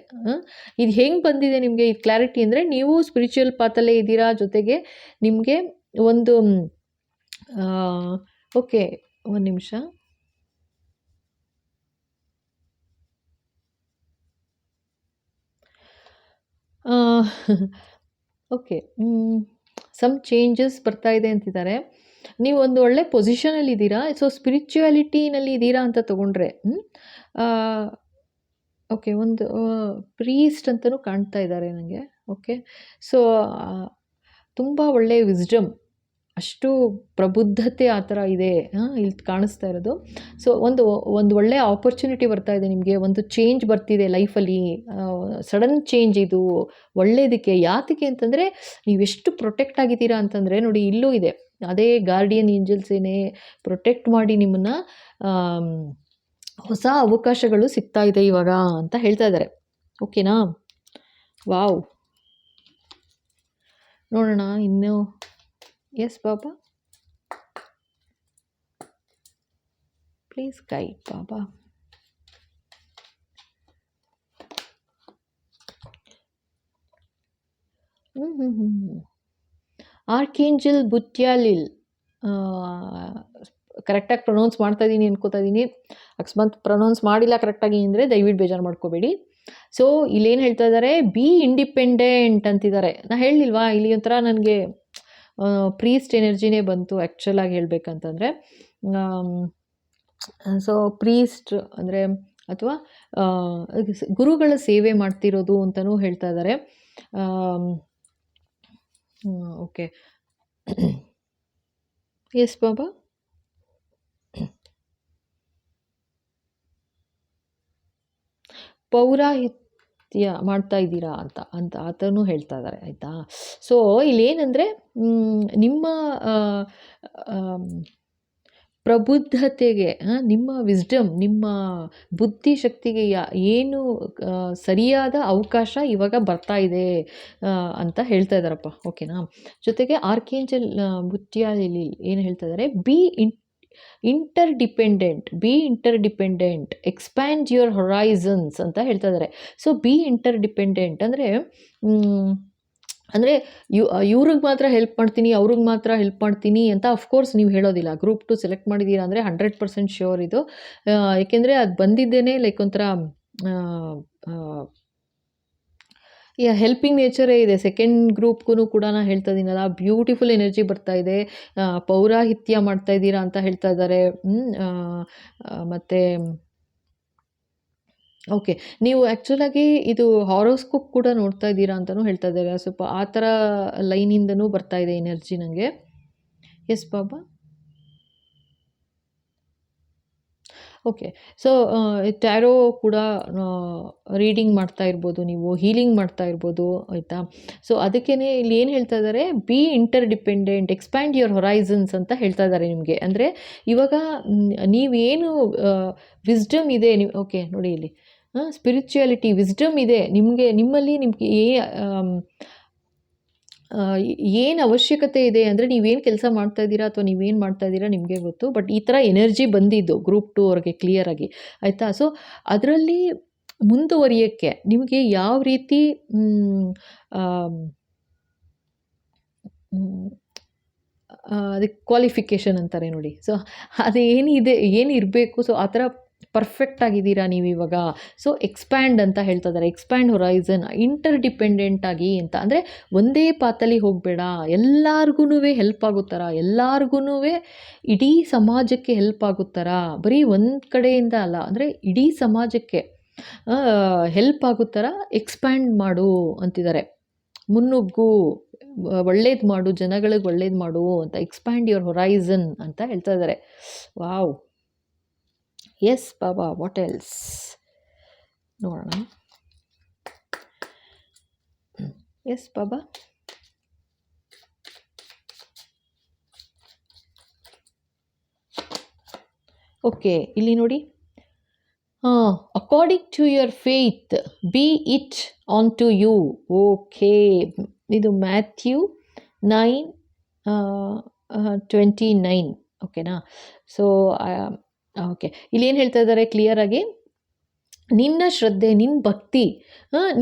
ಇದು ಹೆಂಗೆ ಬಂದಿದೆ ನಿಮಗೆ ಈ ಕ್ಲಾರಿಟಿ ಅಂದರೆ, ನೀವು ಸ್ಪಿರಿಚುವಲ್ ಪಾತಲ್ಲೇ ಇದ್ದೀರಾ, ಜೊತೆಗೆ ನಿಮಗೆ ಒಂದು ಓಕೆ, ಒಂದು ನಿಮಿಷ. ಓಕೆ, ಸಮ್ ಚೇಂಜಸ್ ಬರ್ತಾ ಇದೆ ಅಂತಿದ್ದಾರೆ. ನೀವು ಒಂದು ಒಳ್ಳೆ ಪೊಸಿಷನಲ್ಲಿ ಇದ್ದೀರಾ, ಸೊ ಸ್ಪಿರಿಚುಯಾಲಿಟಿನಲ್ಲಿ ಇದ್ದೀರಾ ಅಂತ ತೊಗೊಂಡ್ರೆ. ಓಕೆ, ಒಂದು ಪ್ರೀಸ್ಟ್ ಅಂತಲೂ ಕಾಣ್ತಾ ಇದ್ದಾರೆ ನನಗೆ. ಓಕೆ, ಸೊ ತುಂಬ ಒಳ್ಳೆಯ ವಿಸ್ಡಮ್, ಅಷ್ಟು ಪ್ರಬುದ್ಧತೆ ಆ ಥರ ಇದೆ ಇಲ್ಲಿ ಕಾಣಿಸ್ತಾ ಇರೋದು. ಸೊ ಒಂದು ಒಳ್ಳೆಯ ಆಪರ್ಚುನಿಟಿ ಬರ್ತಾ ಇದೆ ನಿಮಗೆ, ಒಂದು ಚೇಂಜ್ ಬರ್ತಿದೆ ಲೈಫಲ್ಲಿ, ಸಡನ್ ಚೇಂಜ್ ಇದು ಒಳ್ಳೆಯದಕ್ಕೆ. ಯಾತಕ್ಕೆ ಅಂತಂದರೆ ನೀವೆಷ್ಟು ಪ್ರೊಟೆಕ್ಟ್ ಆಗಿದ್ದೀರಾ ಅಂತಂದರೆ ನೋಡಿ, ಇಲ್ಲೂ ಇದೆ ಅದೇ ಗಾರ್ಡಿಯನ್ ಏಂಜಲ್ಸೇನೆ ಪ್ರೊಟೆಕ್ಟ್ ಮಾಡಿ ನಿಮ್ಮನ್ನು ಹೊಸ ಅವಕಾಶಗಳು ಸಿಗ್ತಾ ಇದೆ ಇವಾಗ ಅಂತ ಹೇಳ್ತಾ ಇದ್ದಾರೆ. ಓಕೆನಾ? ವಾವ್, ನೋಡೋಣ ಇನ್ನು. ಎಸ್ ಬಾಬಾ, ಪ್ಲೀಸ್ ಗೈಡ್ ಬಾಬಾ. ಆರ್ಕೇಂಜಲ್ ಬುಟ್ಯಾಲಿಲ್, ಕರೆಕ್ಟಾಗಿ ಪ್ರೊನೌನ್ಸ್ ಮಾಡ್ತಾ ಇದ್ದೀನಿ ಅನ್ಕೋತಾ ಇದ್ದೀನಿ. ಅಕಸ್ಮಾತ್ ಪ್ರೊನೌನ್ಸ್ ಮಾಡಿಲ್ಲ ಕರೆಕ್ಟಾಗಿ ಅಂದರೆ ದಯವಿಟ್ಟು ಬೇಜಾರು ಮಾಡ್ಕೋಬೇಡಿ. ಸೊ ಇಲ್ಲೇನು ಹೇಳ್ತಾ ಇದ್ದಾರೆ, ಬಿ ಇಂಡಿಪೆಂಡೆಂಟ್ ಅಂತಿದ್ದಾರೆ. ನಾ ಹೇಳಿಲ್ವಾ, ಇಲ್ಲಿ ಒಂಥರ ನನಗೆ ಪ್ರೀಸ್ಟ್ ಎನರ್ಜಿನೇ ಬಂತು ಆ್ಯಕ್ಚುಲಾಗಿ ಹೇಳಬೇಕಂತಂದರೆ. ಸೊ ಪ್ರೀಸ್ಟ್ ಅಂದರೆ ಅಥವಾ ಗುರುಗಳ ಸೇವೆ ಮಾಡ್ತಿರೋದು ಅಂತಲೂ ಹೇಳ್ತಾ ಇದ್ದಾರೆ. ಓಕೆ, ಎಸ್ ಬಾಬಾ. ಪೌರಾಹಿತ್ಯ ಮಾಡ್ತಾ ಇದ್ದೀರಾ ಅಂತ ಆತನೂ ಹೇಳ್ತಾ ಇದ್ದಾರೆ, ಆಯಿತಾ. ಸೊ ಇಲ್ಲೇನೆಂದರೆ ನಿಮ್ಮ ಪ್ರಬುದ್ಧತೆಗೆ, ನಿಮ್ಮ ವಿಸ್ಡಮ್, ನಿಮ್ಮ ಬುದ್ಧಿಶಕ್ತಿಗೆ ಏನು ಸರಿಯಾದ ಅವಕಾಶ ಇವಾಗ ಬರ್ತಾ ಇದೆ ಅಂತ ಹೇಳ್ತಾ ಇದ್ದಾರಪ್ಪ. ಓಕೆನಾ? ಜೊತೆಗೆ ಆರ್ಕೇಂಜಲ್ ಬುಟ್ಯಾಲಿಲ್ ಏನು ಹೇಳ್ತಾ ಇದ್ದಾರೆ, ಬಿ ಇಂಟರ್ಡಿಪೆಂಡೆಂಟ್, ಎಕ್ಸ್ಪ್ಯಾಂಡ್ ಯುವರ್ ಹೊರೈಸನ್ಸ್ ಅಂತ ಹೇಳ್ತಾ ಇದ್ದಾರೆ. ಸೊ ಬಿ ಇಂಟರ್ಡಿಪೆಂಡೆಂಟ್ ಅಂದರೆ ಇವ್ರಿಗೆ ಮಾತ್ರ ಹೆಲ್ಪ್ ಮಾಡ್ತೀನಿ, ಅವ್ರಿಗೆ ಮಾತ್ರ ಹೆಲ್ಪ್ ಮಾಡ್ತೀನಿ ಅಂತ ಅಫ್ಕೋರ್ಸ್ ನೀವು ಹೇಳೋದಿಲ್ಲ. ಗ್ರೂಪ್ 2 ಸೆಲೆಕ್ಟ್ ಮಾಡಿದ್ದೀರಾ ಅಂದರೆ 100% ಶ್ಯೂರ್ ಇದು. ಏಕೆಂದರೆ ಅದು ಬಂದಿದ್ದೇನೆ ಲೈಕ್ ಒಂಥರ ಹೆಲ್ಪಿಂಗ್ ನೇಚರೇ ಇದೆ. ಸೆಕೆಂಡ್ ಗ್ರೂಪ್ಗೂ ಕೂಡ ನಾನು ಹೇಳ್ತಾ ಇದ್ದೀನಲ್ಲ, ಬ್ಯೂಟಿಫುಲ್ ಎನರ್ಜಿ ಬರ್ತಾ ಇದೆ. ಪೌರಾಹಿತ್ಯ ಮಾಡ್ತಾ ಇದ್ದೀರಾ ಅಂತ ಹೇಳ್ತಾ ಇದ್ದಾರೆ. ಮತ್ತು ಓಕೆ, ನೀವು ಆ್ಯಕ್ಚುಲಾಗಿ ಇದು ಹಾರೋಸ್ಕೋಪ್ ಕೂಡ ನೋಡ್ತಾ ಇದ್ದೀರಾ ಅಂತಲೂ ಹೇಳ್ತಾ ಇದ್ದಾರೆ. ಸ್ವಲ್ಪ ಆ ಥರ ಲೈನಿಂದನೂ ಬರ್ತಾ ಇದೆ ಎನರ್ಜಿ ನನಗೆ. ಎಸ್ ಬಾಬಾ. ಓಕೆ, ಸೊ ಟ್ಯಾರೋ ಕೂಡ ರೀಡಿಂಗ್ ಮಾಡ್ತಾ ಇರ್ಬೋದು, ನೀವು ಹೀಲಿಂಗ್ ಮಾಡ್ತಾ ಇರ್ಬೋದು, ಆಯಿತಾ. ಸೊ ಅದಕ್ಕೇ ಇಲ್ಲಿ ಏನು ಹೇಳ್ತಾ ಇದ್ದಾರೆ, ಬಿ ಇಂಟರ್ಡಿಪೆಂಡೆಂಟ್, ಎಕ್ಸ್ಪ್ಯಾಂಡ್ ಯುವರ್ ಹೊರೈಸನ್ಸ್ ಅಂತ ಹೇಳ್ತಾ ಇದ್ದಾರೆ ನಿಮಗೆ. ಅಂದರೆ ಇವಾಗ ನೀವೇನು ವಿಸ್ಡಮ್ ಇದೆ ನೀವು, ಓಕೆ ನೋಡಿ ಇಲ್ಲಿ ಸ್ಪಿರಿಚುಯಾಲಿಟಿ, ವಿಸ್ಡಮ್ ಇದೆ ನಿಮ್ಮಲ್ಲಿ ನಿಮಗೆ ಏನು ಅವಶ್ಯಕತೆ ಇದೆ ಅಂದರೆ ನೀವೇನು ಕೆಲಸ ಮಾಡ್ತಾ ಇದ್ದೀರಾ ಅಥವಾ ನೀವೇನು ಮಾಡ್ತಾ ಇದ್ದೀರಾ ನಿಮಗೆ ಗೊತ್ತು. ಬಟ್ ಈ ಥರ ಎನರ್ಜಿ ಬಂದಿದ್ದು ಗ್ರೂಪ್ 2 ಅವ್ರಿಗೆ ಕ್ಲಿಯರಾಗಿ, ಆಯಿತಾ. ಸೊ ಅದರಲ್ಲಿ ಮುಂದುವರಿಯೋಕ್ಕೆ ನಿಮಗೆ ಯಾವ ರೀತಿ ಅದಕ್ಕೆ ಕ್ವಾಲಿಫಿಕೇಷನ್ ಅಂತಾರೆ ನೋಡಿ. ಸೊ ಅದೇನಿದೆ, ಏನಿರಬೇಕು, ಸೊ ಆ ಥರ ಪರ್ಫೆಕ್ಟ್ ಆಗಿದ್ದೀರಾ ನೀವು ಇವಾಗ. ಸೊ ಎಕ್ಸ್ಪ್ಯಾಂಡ್ ಅಂತ ಹೇಳ್ತಾ ಇದ್ದಾರೆ, ಎಕ್ಸ್ಪ್ಯಾಂಡ್ ಹೊರೈಸನ್, ಇಂಟರ್ಡಿಪೆಂಡೆಂಟ್ ಆಗಿ ಅಂತ. ಅಂದರೆ ಒಂದೇ ಪಾತಲ್ಲಿ ಹೋಗಬೇಡ, ಎಲ್ಲಾರ್ಗು ಹೆಲ್ಪ್ ಆಗೋ ಥರ, ಎಲ್ಲಾರ್ಗು ಇಡೀ ಸಮಾಜಕ್ಕೆ ಹೆಲ್ಪ್ ಆಗೋ ಥರ, ಬರೀ ಒಂದು ಕಡೆಯಿಂದ ಅಲ್ಲ, ಅಂದರೆ ಇಡೀ ಸಮಾಜಕ್ಕೆ ಹೆಲ್ಪ್ ಆಗೋ ಥರ ಎಕ್ಸ್ಪ್ಯಾಂಡ್ ಮಾಡು ಅಂತಿದ್ದಾರೆ. ಮುನ್ನುಗ್ಗು, ಒಳ್ಳೇದು ಮಾಡು, ಜನಗಳಿಗೆ ಒಳ್ಳೇದು ಮಾಡು ಅಂತ. ಎಕ್ಸ್ಪ್ಯಾಂಡ್ ಯುವರ್ ಹೊರೈಸನ್ ಅಂತ ಹೇಳ್ತಾ ಇದ್ದಾರೆ. Wow, yes Baba. What else ನೋಡೋಣ. ಎಸ್ ಬಾಬಾ. ಓಕೆ, ಇಲ್ಲಿ ನೋಡಿ, according to your faith be it on to you. Okay, ಇದು ಮ್ಯಾಥ್ಯೂ 9:29. ಓಕೆನಾ? ಸೊ ಓಕೆ, ಇಲ್ಲೇನು ಹೇಳ್ತಾ ಇದ್ದಾರೆ ಕ್ಲಿಯರಾಗಿ, ನಿನ್ನ ಶ್ರದ್ಧೆ, ನಿನ್ನ ಭಕ್ತಿ,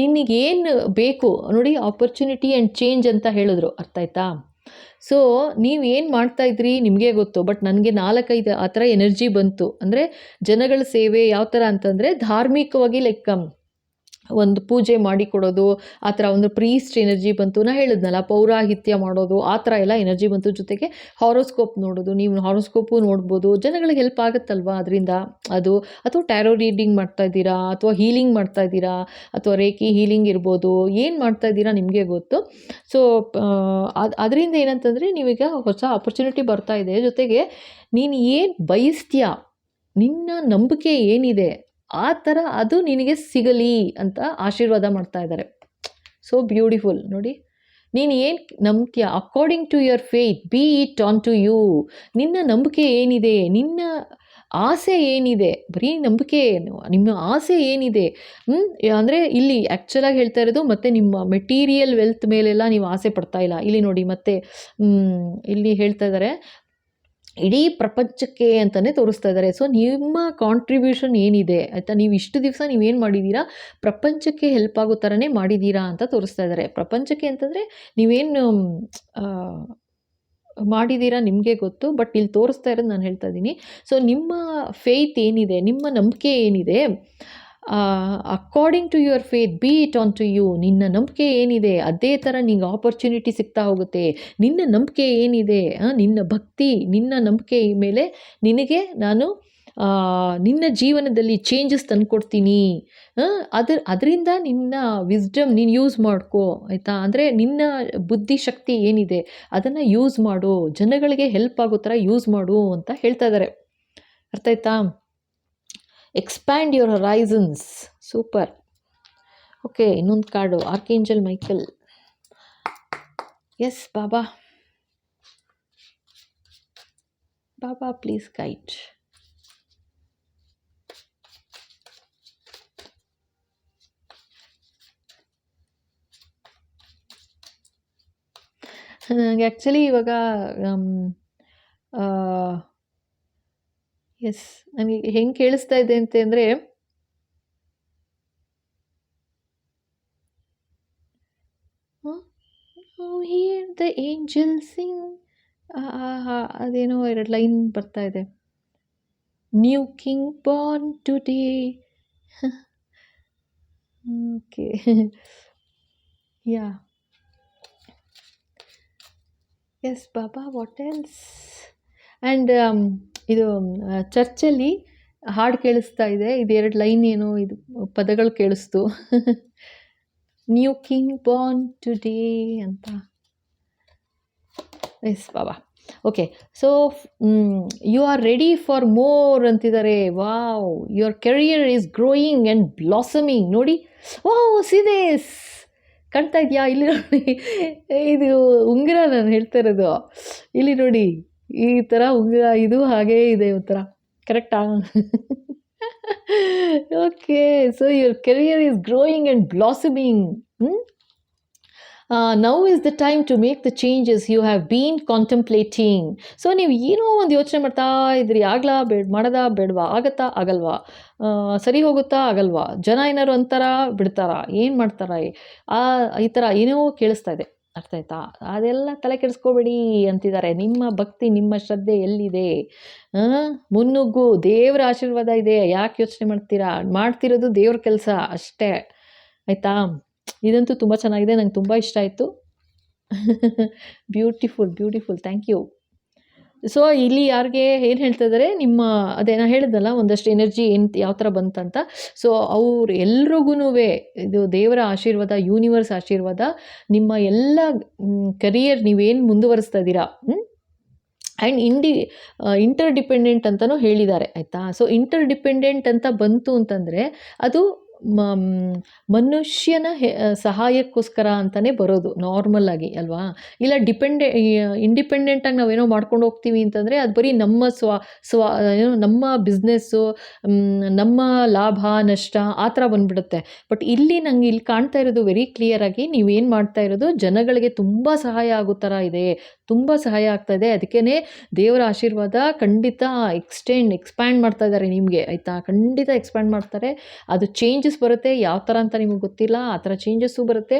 ನಿನಗೇನು ಬೇಕು ನೋಡಿ, ಆಪರ್ಚುನಿಟಿ ಆ್ಯಂಡ್ ಚೇಂಜ್ ಅಂತ ಹೇಳಿದ್ರು, ಅರ್ಥ ಆಯ್ತಾ. ಸೊ ನೀವೇನು ಮಾಡ್ತಾಯಿದ್ರಿ ನಿಮಗೆ ಗೊತ್ತು, ಬಟ್ ನನಗೆ 4-5 ಆ ಥರ ಎನರ್ಜಿ ಬಂತು. ಅಂದರೆ ಜನಗಳ ಸೇವೆ ಯಾವ ಥರ ಅಂತಂದರೆ ಧಾರ್ಮಿಕವಾಗಿ, ಲೈಕ್ ಒಂದು ಪೂಜೆ ಮಾಡಿಕೊಡೋದು, ಆ ಥರ ಒಂದು ಪ್ರೀಸ್ಟ್ ಎನರ್ಜಿ ಬಂತು. ನಾನು ಹೇಳಿದ್ನಲ್ಲ ಪೌರಾಹಿತ್ಯ ಮಾಡೋದು, ಆ ಥರ ಎಲ್ಲ ಎನರ್ಜಿ ಬಂತು. ಜೊತೆಗೆ ಹಾರೋಸ್ಕೋಪ್ ನೋಡೋದು, ನೀವು ಹಾರೋಸ್ಕೋಪು ನೋಡ್ಬೋದು. ಜನಗಳಿಗೆ ಹೆಲ್ಪ್ ಆಗುತ್ತಲ್ವಾ ಅದರಿಂದ ಅದು. ಅಥವಾ ಟ್ಯಾರೋ ರೀಡಿಂಗ್ ಮಾಡ್ತಾ ಇದ್ದೀರಾ, ಅಥವಾ ಹೀಲಿಂಗ್ ಮಾಡ್ತಾ ಇದ್ದೀರಾ, ಅಥವಾ ರೇಖಿ ಹೀಲಿಂಗ್ ಇರ್ಬೋದು, ಏನು ಮಾಡ್ತಾ ಇದ್ದೀರಾ ನಿಮಗೆ ಗೊತ್ತು. ಸೊ ಅದರಿಂದ ಏನಂತಂದರೆ ನೀವೀಗ ಹೊಸ ಆಪರ್ಚುನಿಟಿ ಬರ್ತಾ ಇದೆ. ಜೊತೆಗೆ ನೀನು ಏನು ಬಯಸ್ತೀಯಾ, ನಿನ್ನ ನಂಬಿಕೆ ಏನಿದೆ ಆ ಥರ ಅದು ನಿನಗೆ ಸಿಗಲಿ ಅಂತ ಆಶೀರ್ವಾದ ಮಾಡ್ತಾ ಇದ್ದಾರೆ. ಸೊ ಬ್ಯೂಟಿಫುಲ್ ನೋಡಿ. ನೀನು ಏನು ನಂಬ್ತೀಯ, according to your faith be it on to you. ನಿನ್ನ ನಂಬಿಕೆ ಏನಿದೆ, ನಿನ್ನ ಆಸೆ ಏನಿದೆ, ಬರೀ ನಂಬಿಕೆ ಏನು, ನಿಮ್ಮ ಆಸೆ ಏನಿದೆ. ಅಂದರೆ ಇಲ್ಲಿ ಆ್ಯಕ್ಚುಲಾಗಿ ಹೇಳ್ತಾ ಇರೋದು ಮತ್ತು ನಿಮ್ಮ ಮೆಟೀರಿಯಲ್ ವೆಲ್ತ್ ಮೇಲೆಲ್ಲ ನೀವು ಆಸೆ ಪಡ್ತಾ ಇಲ್ಲ. ಇಲ್ಲಿ ನೋಡಿ ಮತ್ತೆ ಇಲ್ಲಿ ಹೇಳ್ತಾ ಇದ್ದಾರೆ ಇಡೀ ಪ್ರಪಂಚಕ್ಕೆ ಅಂತಲೇ ತೋರಿಸ್ತಾ ಇದ್ದಾರೆ. ಸೊ ನಿಮ್ಮ ಕಾಂಟ್ರಿಬ್ಯೂಷನ್ ಏನಿದೆ ಆಯಿತಾ, ನೀವು ಇಷ್ಟು ದಿವಸ ನೀವೇನು ಮಾಡಿದ್ದೀರಾ, ಪ್ರಪಂಚಕ್ಕೆ ಹೆಲ್ಪ್ ಆಗೋ ಥರನೇ ಮಾಡಿದ್ದೀರಾ ಅಂತ ತೋರಿಸ್ತಾ ಇದ್ದಾರೆ. ಪ್ರಪಂಚಕ್ಕೆ ಅಂತಂದರೆ ನೀವೇನು ಮಾಡಿದ್ದೀರಾ ನಿಮಗೆ ಗೊತ್ತು, ಬಟ್ ಇಲ್ಲಿ ತೋರಿಸ್ತಾ ಇರೋದು ನಾನು ಹೇಳ್ತಾ ಇದ್ದೀನಿ. ಸೊ ನಿಮ್ಮ ಫೇತ್ ಏನಿದೆ, ನಿಮ್ಮ ನಂಬಿಕೆ ಏನಿದೆ, according to your faith be it on to you. ನಿನ್ನ ನಂಬಿಕೆ ಏನಿದೆ ಅದೇ ಥರ ನಿಂಗೆ ಆಪರ್ಚುನಿಟಿ ಸಿಗ್ತಾ ಹೋಗುತ್ತೆ. ನಿನ್ನ ನಂಬಿಕೆ ಏನಿದೆ, ನಿನ್ನ ಭಕ್ತಿ, ನಿನ್ನ ನಂಬಿಕೆ ಮೇಲೆ ನಿನಗೆ ನಾನು ನಿನ್ನ ಜೀವನದಲ್ಲಿ ಚೇಂಜಸ್ ತಂದುಕೊಡ್ತೀನಿ. ಅದರಿಂದ ನಿನ್ನ ವಿಸ್ಡಮ್ ನೀನು ಯೂಸ್ ಮಾಡ್ಕೋ ಆಯಿತಾ. ಅಂದರೆ ನಿನ್ನ ಬುದ್ಧಿಶಕ್ತಿ ಏನಿದೆ ಅದನ್ನು ಯೂಸ್ ಮಾಡು, ಜನಗಳಿಗೆ ಹೆಲ್ಪ್ ಆಗೋ ಥರ ಯೂಸ್ ಮಾಡು ಅಂತ ಹೇಳ್ತಾ ಇದ್ದಾರೆ. ಅರ್ಥ ಆಯ್ತಾ. Expand your horizons. Super. Okay, ಇನ್ನೊಂದು card archangel Michael. Yes Baba, Baba please guide. ನನಗೆ ಆ್ಯಕ್ಚುಲಿ ಇವಾಗ ಎಸ್ ನನಗೆ ಹೆಂಗೆ ಕೇಳಿಸ್ತಾ ಇದೆ ಅಂತಂದರೆ ಹಿಯರ್ ದ ಏಂಜಲ್ ಸಿಂಗ್, ಅದೇನೋ 2 ಲೈನ್ ಬರ್ತಾ ಇದೆ. New king born today. Okay yeah yes Baba, what else. And ಇದು ಚರ್ಚಲ್ಲಿ ಹಾಡು ಕೇಳಿಸ್ತಾ ಇದೆ. ಇದು 2 ಲೈನ್ ಏನೋ ಇದು ಪದಗಳು ಕೇಳಿಸ್ತು. ನ್ಯೂ ಕಿಂಗ್ ಬಾರ್ನ್ ಟುಡೇ ಅಂತ. Yes Baba. Okay, so you are ready for more ಅಂತಿದ್ದಾರೆ. Wow, your career is growing and blossoming. ನೋಡಿ, ವಾವ್ ಸಿದೇಸ್ ಕಾಣ್ತಾ ಇದೆಯಾ ಇಲ್ಲಿ ನೋಡಿ. ಇದು ಉಂಗುರ ನಾನು ಹೇಳ್ತಾ ಇರೋದು. ಇಲ್ಲಿ ನೋಡಿ ಈ ಥರ ಉಂಗುರ, ಇದು ಹಾಗೇ ಇದೆ ಒಂಥರ. ಕರೆಕ್ಟಾ? Okay, so your career is growing and blossoming. Now is the time to make the changes you have been contemplating. So ನೀವು ಏನೋ ಒಂದು ಯೋಚನೆ ಮಾಡ್ತಾ ಇದ್ರಿ, ಆಗ್ಲಾ ಮಾಡೋದಾ ಬೇಡವಾ, ಆಗತ್ತಾ ಆಗಲ್ವಾ, ಸರಿ ಹೋಗುತ್ತಾ ಆಗಲ್ವಾ, ಜನ ಏನಾರು ಅಂತಾರ ಬಿಡ್ತಾರಾ, ಏನು ಮಾಡ್ತಾರ, ಈ ಥರ ಏನೋ ಕೇಳಿಸ್ತಾ ಇದೆ. ಅರ್ಥ ಆಯ್ತಾ? ಅದೆಲ್ಲ ತಲೆ ಕೆಡಿಸ್ಕೋಬೇಡಿ ಅಂತಿದ್ದಾರೆ. ನಿಮ್ಮ ಭಕ್ತಿ, ನಿಮ್ಮ ಶ್ರದ್ಧೆ ಎಲ್ಲಿದೆ? ಮುನ್ನುಗ್ಗು, ದೇವರ ಆಶೀರ್ವಾದ ಇದೆ. ಯಾಕೆ ಯೋಚನೆ ಮಾಡ್ತೀರಾ? ಮಾಡ್ತಿರೋದು ದೇವ್ರ ಕೆಲಸ ಅಷ್ಟೇ. ಆಯಿತಾ? ಇದಂತೂ ತುಂಬ ಚೆನ್ನಾಗಿದೆ, ನಂಗೆ ತುಂಬ ಇಷ್ಟ ಆಯಿತು. Beautiful beautiful, thank you. So ಇಲ್ಲಿ ಯಾರಿಗೆ ಏನು ಹೇಳ್ತಾ ಇದ್ದಾರೆ, ನಿಮ್ಮ ಅದೇ ನಾನು ಹೇಳಿದ್ನಲ್ಲ ಒಂದಷ್ಟು ಎನರ್ಜಿ ಯಾವ ಥರ ಬಂತಂತ. ಸೊ ಅವ್ರು ಎಲ್ರಿಗೂ ಇದು ದೇವರ ಆಶೀರ್ವಾದ, ಯೂನಿವರ್ಸ್ ಆಶೀರ್ವಾದ, ನಿಮ್ಮ ಎಲ್ಲ ಕರಿಯರ್ ನೀವೇನು ಮುಂದುವರಿಸ್ತಾ ಇದ್ದೀರಾ. ಆ್ಯಂಡ್ ಇಂಟರ್ ಡಿಪೆಂಡೆಂಟ್ ಅಂತಲೂ ಹೇಳಿದ್ದಾರೆ. ಆಯಿತಾ? ಸೊ ಇಂಟರ್ ಡಿಪೆಂಡೆಂಟ್ ಅಂತ ಬಂತು ಅಂತಂದರೆ ಅದು ಮನುಷ್ಯನ ಸಹಾಯಕ್ಕೋಸ್ಕರ ಅಂತಲೇ ಬರೋದು ನಾರ್ಮಲ್ ಆಗಿ ಅಲ್ವಾ. ಇಲ್ಲ ಇಂಡಿಪೆಂಡೆಂಟಾಗಿ ನಾವೇನೋ ಮಾಡ್ಕೊಂಡು ಹೋಗ್ತೀವಿ ಅಂತಂದರೆ ಅದು ಬರೀ ನಮ್ಮ ಏನೋ ನಮ್ಮ ಬಿಸ್ನೆಸ್ಸು, ನಮ್ಮ ಲಾಭ ನಷ್ಟ ಆ ಥರ ಬಂದ್ಬಿಡುತ್ತೆ. ಬಟ್ ಇಲ್ಲಿ ನಂಗೆ ಇಲ್ಲಿ ಕಾಣ್ತಾ ಇರೋದು ವೆರಿ ಕ್ಲಿಯರಾಗಿ ನೀವೇನು ಮಾಡ್ತಾ ಇರೋದು ಜನಗಳಿಗೆ ತುಂಬ ಸಹಾಯ ಆಗೋ ಥರ ಇದೆ, ತುಂಬ ಸಹಾಯ ಆಗ್ತಾ ಇದೆ. ಅದಕ್ಕೇ ದೇವರ ಆಶೀರ್ವಾದ ಖಂಡಿತ ಎಕ್ಸ್ಪ್ಯಾಂಡ್ ಮಾಡ್ತಾ ಇದ್ದಾರೆ ನಿಮಗೆ. ಆಯಿತಾ? ಖಂಡಿತ ಎಕ್ಸ್ಪ್ಯಾಂಡ್ ಮಾಡ್ತಾರೆ. ಅದು ಚೇಂಜಸ್ ಬರುತ್ತೆ, ಯಾವ ಥರ ಅಂತ ನಿಮಗೆ ಗೊತ್ತಿಲ್ಲ, ಆ ಥರ ಚೇಂಜಸ್ಸು ಬರುತ್ತೆ.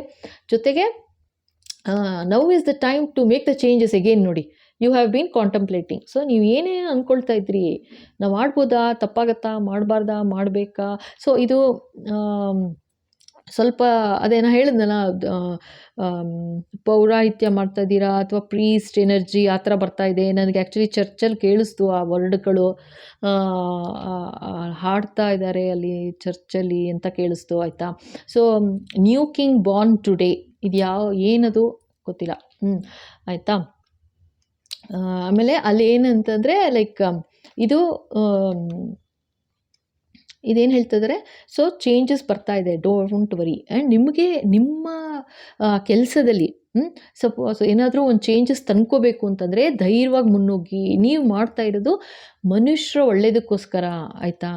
ಜೊತೆಗೆ now is the time to make the changes again. ನೋಡಿ, you have been contemplating. So ನೀವು ಏನೇನು ಅಂದ್ಕೊಳ್ತಾ ಇದ್ರಿ, ನಾವು ಮಾಡ್ಬೋದಾ, ತಪ್ಪಾಗತ್ತಾ, ಮಾಡಬಾರ್ದಾ, ಮಾಡಬೇಕಾ. ಸೊ ಇದು ಸ್ವಲ್ಪ ಅದೇನೋ ಹೇಳಿದ್ನಲ್ಲ, ಪೌರಾಹಿತ್ಯ ಮಾಡ್ತಾ ಇದ್ದೀರಾ ಅಥವಾ ಪ್ರೀಸ್ಟ್ ಎನರ್ಜಿ ಆ ಥರ ಬರ್ತಾ ಇದೆ. ನನಗೆ ಆ್ಯಕ್ಚುಲಿ ಚರ್ಚಲ್ಲಿ ಕೇಳಿಸ್ತು ಆ ವರ್ಡ್ಗಳು, ಹಾಡ್ತಾ ಇದ್ದಾರೆ ಅಲ್ಲಿ ಚರ್ಚಲ್ಲಿ ಅಂತ ಕೇಳಿಸ್ತು, ಆಯಿತಾ. So new king born today, ಇದು ಏನದು ಗೊತ್ತಿಲ್ಲ, ಆಯಿತಾ. ಆಮೇಲೆ ಅಲ್ಲಿ ಏನಂತಂದರೆ ಲೈಕ್ ಇದು ಇದೇನು ಹೇಳ್ತಿದ್ದಾರೆ, ಸೊ ಚೇಂಜಸ್ ಬರ್ತಾ ಇದೆ, ಡೋಂಟ್ ವರಿ. ಆ್ಯಂಡ್ ನಿಮಗೆ ನಿಮ್ಮ ಕೆಲಸದಲ್ಲಿ ಸಪೋಸ್ ಏನಾದರೂ ಒಂದು ಚೇಂಜಸ್ ತಂದ್ಕೋಬೇಕು ಅಂತಂದರೆ ಧೈರ್ಯವಾಗಿ ಮುನ್ನುಗ್ಗಿ. ನೀವು ಮಾಡ್ತಾ ಇರೋದು ಮನುಷ್ಯರ ಒಳ್ಳೆಯದಕ್ಕೋಸ್ಕರ, ಆಯಿತಾ.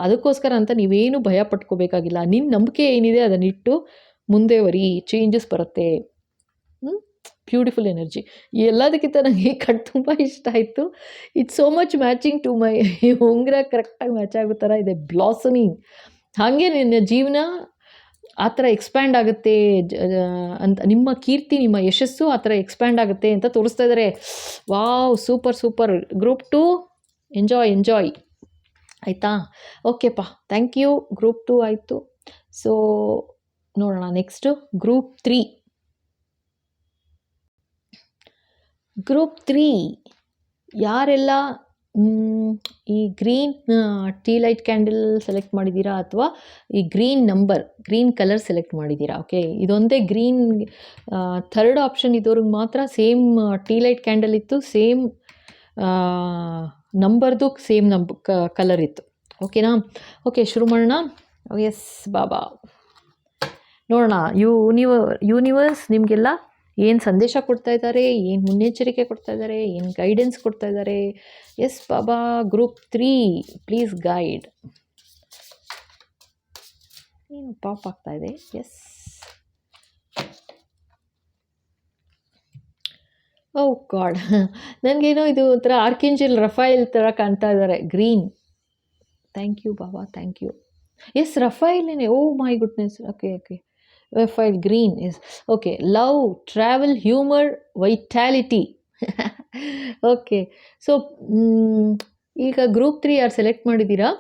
ಅದಕ್ಕೋಸ್ಕರ ಅಂತ ನೀವೇನು ಭಯ ಪಟ್ಕೋಬೇಕಾಗಿಲ್ಲ. ನಿಮ್ಮ ನಂಬಿಕೆ ಏನಿದೆ ಅದನ್ನಿಟ್ಟು ಮುಂದೆ ವರಿ, ಚೇಂಜಸ್ ಬರುತ್ತೆ. Beautiful energy. ಎಲ್ಲದಕ್ಕಿಂತ ನನಗೆ ಈ ಕಾರ್ಡ್ ತುಂಬ ಇಷ್ಟ ಆಯಿತು. It's so much matching to my ಉಂಗುರ, ಕರೆಕ್ಟಾಗಿ ಮ್ಯಾಚ್ ಆಗೋ ಥರ ಇದೆ. ಬ್ಲಾಸಮಿಂಗ್, ಹಾಗೆ ನಿನ್ನ ಜೀವನ ಆ ಥರ ಎಕ್ಸ್ಪ್ಯಾಂಡ್ ಆಗುತ್ತೆ ಅಂತ, ನಿಮ್ಮ ಕೀರ್ತಿ, ನಿಮ್ಮ ಯಶಸ್ಸು ಆ ಥರ ಎಕ್ಸ್ಪ್ಯಾಂಡ್ ಆಗುತ್ತೆ ಅಂತ ತೋರಿಸ್ತಾ ಇದ್ದಾರೆ. Wow, super super. Group 2 enjoy ಆಯಿತಾ. ಓಕೆಪ್ಪ, ಥ್ಯಾಂಕ್ ಯು. ಗ್ರೂಪ್ 2 ಆಯಿತು. ಸೊ ನೋಡೋಣ ನೆಕ್ಸ್ಟು ಗ್ರೂಪ್ 3. ಗ್ರೂಪ್ 3 ಯಾರೆಲ್ಲ ಈ green tea light candle select ಮಾಡಿದ್ದೀರಾ ಅಥವಾ ಈ ಗ್ರೀನ್ ಕಲರ್ ಸೆಲೆಕ್ಟ್ ಮಾಡಿದ್ದೀರಾ? ಓಕೆ, ಇದೊಂದೇ ಗ್ರೀನ್, ಥರ್ಡ್ ಆಪ್ಷನ್ ಇದ್ದವ್ರಿಗೆ ಮಾತ್ರ ಸೇಮ್ ಟೀ ಲೈಟ್ ಕ್ಯಾಂಡಲ್ ಇತ್ತು, ಸೇಮ್ ನಂಬರ್ದು ಸೇಮ್ ಕಲರ್ ಇತ್ತು. ಓಕೆನಾ? ಓಕೆ, ಶುರು ಮಾಡೋಣ. ಎಸ್ ಬಾಬಾ, ನೋಡೋಣ ಯೂನಿವರ್ಸ್ ನಿಮಗೆಲ್ಲ ಏನು ಸಂದೇಶ ಕೊಡ್ತಾ ಇದ್ದಾರೆ, ಏನು ಮುನ್ನೆಚ್ಚರಿಕೆ ಕೊಡ್ತಾ ಇದ್ದಾರೆ, ಏನು ಗೈಡೆನ್ಸ್ ಕೊಡ್ತಾ ಇದ್ದಾರೆ. Yes Baba, group 3 please guide. ಏನು ಪಾಪ್ ಆಗ್ತಾ ಇದೆ? ಎಸ್, ಓ ಗಾಡ್, ನನಗೇನೋ ಇದು ಒಂಥರ ಆರ್ಕಿಂಜಲ್ ರಫೈಲ್ ಥರ ಕಾಣ್ತಾ ಇದ್ದಾರೆ. Green, thank you Baba, thank you. Yes, ರಫೈಲೇನೆ. Oh my goodness. Okay, Raphael green is okay. Love, travel, humour, vitality. Okay, so ಈಗ ಗ್ರೂಪ್ 3 ಯಾರು ಸೆಲೆಕ್ಟ್ ಮಾಡಿದ್ದೀರಾ,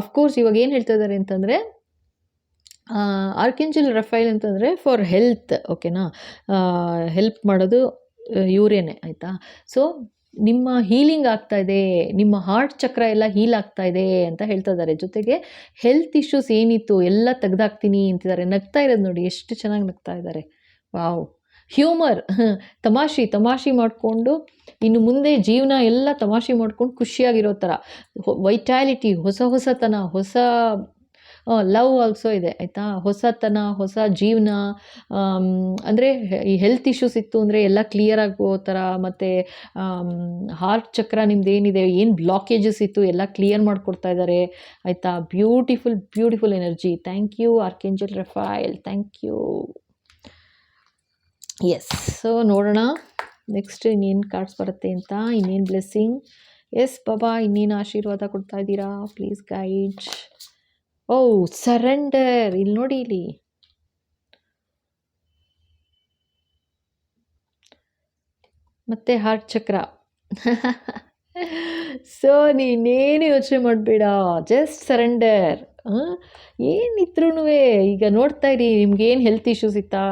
ಅಫ್ಕೋರ್ಸ್ ಇವಾಗ ಏನು ಹೇಳ್ತಾ ಇದ್ದಾರೆ ಅಂತಂದರೆ, ಆರ್ಕಿಂಜಲ್ ರಫೈಲ್ ಅಂತಂದರೆ ಫಾರ್ ಹೆಲ್ತ್. ಓಕೆನಾ, ಹೆಲ್ಪ್ ಮಾಡೋದು ಇವರೇನೆ, ಆಯಿತಾ. ಸೊ ನಿಮ್ಮ ಹೀಲಿಂಗ್ ಆಗ್ತಾ ಇದೆ, ನಿಮ್ಮ ಹಾರ್ಟ್ ಚಕ್ರ ಎಲ್ಲ ಹೀಲ್ ಆಗ್ತಾ ಇದೆ ಅಂತ ಹೇಳ್ತಾ ಇದ್ದಾರೆ. ಜೊತೆಗೆ ಹೆಲ್ತ್ ಇಶ್ಯೂಸ್ ಏನಿತ್ತು ಎಲ್ಲ ತೆಗ್ದಾಕ್ತೀನಿ ಅಂತಿದ್ದಾರೆ. ನಗ್ತಾ ಇರೋದು ನೋಡಿ, ಎಷ್ಟು ಚೆನ್ನಾಗಿ ನಗ್ತಾ ಇದ್ದಾರೆ. ವಾವ್. ಹ್ಯೂಮರ್, ತಮಾಷೆ ಮಾಡಿಕೊಂಡು ಇನ್ನು ಮುಂದೆ ಜೀವನ ಎಲ್ಲ ತಮಾಷೆ ಮಾಡ್ಕೊಂಡು ಖುಷಿಯಾಗಿರೋ ಥರ. ವೈಟಾಲಿಟಿ, ಹೊಸತನ, ಲವ್ ಆಲ್ಸೋ ಇದೆ, ಆಯಿತಾ. ಹೊಸತನ, ಹೊಸ ಜೀವನ, ಅಂದರೆ ಈ ಹೆಲ್ತ್ ಇಶ್ಯೂಸ್ ಇತ್ತು ಅಂದರೆ ಎಲ್ಲ ಕ್ಲಿಯರ್ ಆಗೋ ಥರ. ಮತ್ತು ಹಾರ್ಟ್ ಚಕ್ರ ನಿಮ್ಮದೇನಿದೆ, ಏನು ಬ್ಲಾಕೇಜಸ್ ಇತ್ತು ಎಲ್ಲ ಕ್ಲಿಯರ್ ಮಾಡಿಕೊಡ್ತಾ ಇದ್ದಾರೆ, ಆಯಿತಾ. Beautiful energy. Thank you archangel Raphael, thank you. Yes, so ನೋಡೋಣ ನೆಕ್ಸ್ಟ್ ಇನ್ನೇನು ಕಾರ್ಡ್ಸ್ ಬರುತ್ತೆ ಅಂತ, ಇನ್ನೇನು ಬ್ಲೆಸ್ಸಿಂಗ್. ಎಸ್ ಬಾಬಾ, ಇನ್ನೇನು ಆಶೀರ್ವಾದ ಕೊಡ್ತಾ ಇದ್ದೀರಾ? Please guide. Oh, surrender. ಇಲ್ಲಿ ನೋಡಿ, ಇಲ್ಲಿ ಮತ್ತೆ ಹಾರ್ಟ್ ಚಕ್ರ. ಸೊ ನೀನೇನು ಯೋಚನೆ ಮಾಡಬೇಡ, ಜಸ್ಟ್ ಸರೆಂಡರ್. ಏನಿದ್ರೂ ಈಗ ನೋಡ್ತಾ ಇರಿ, ನಿಮ್ಗೇನು ಹೆಲ್ತ್ ಇಶ್ಯೂಸ್ ಇತ್ತಾ,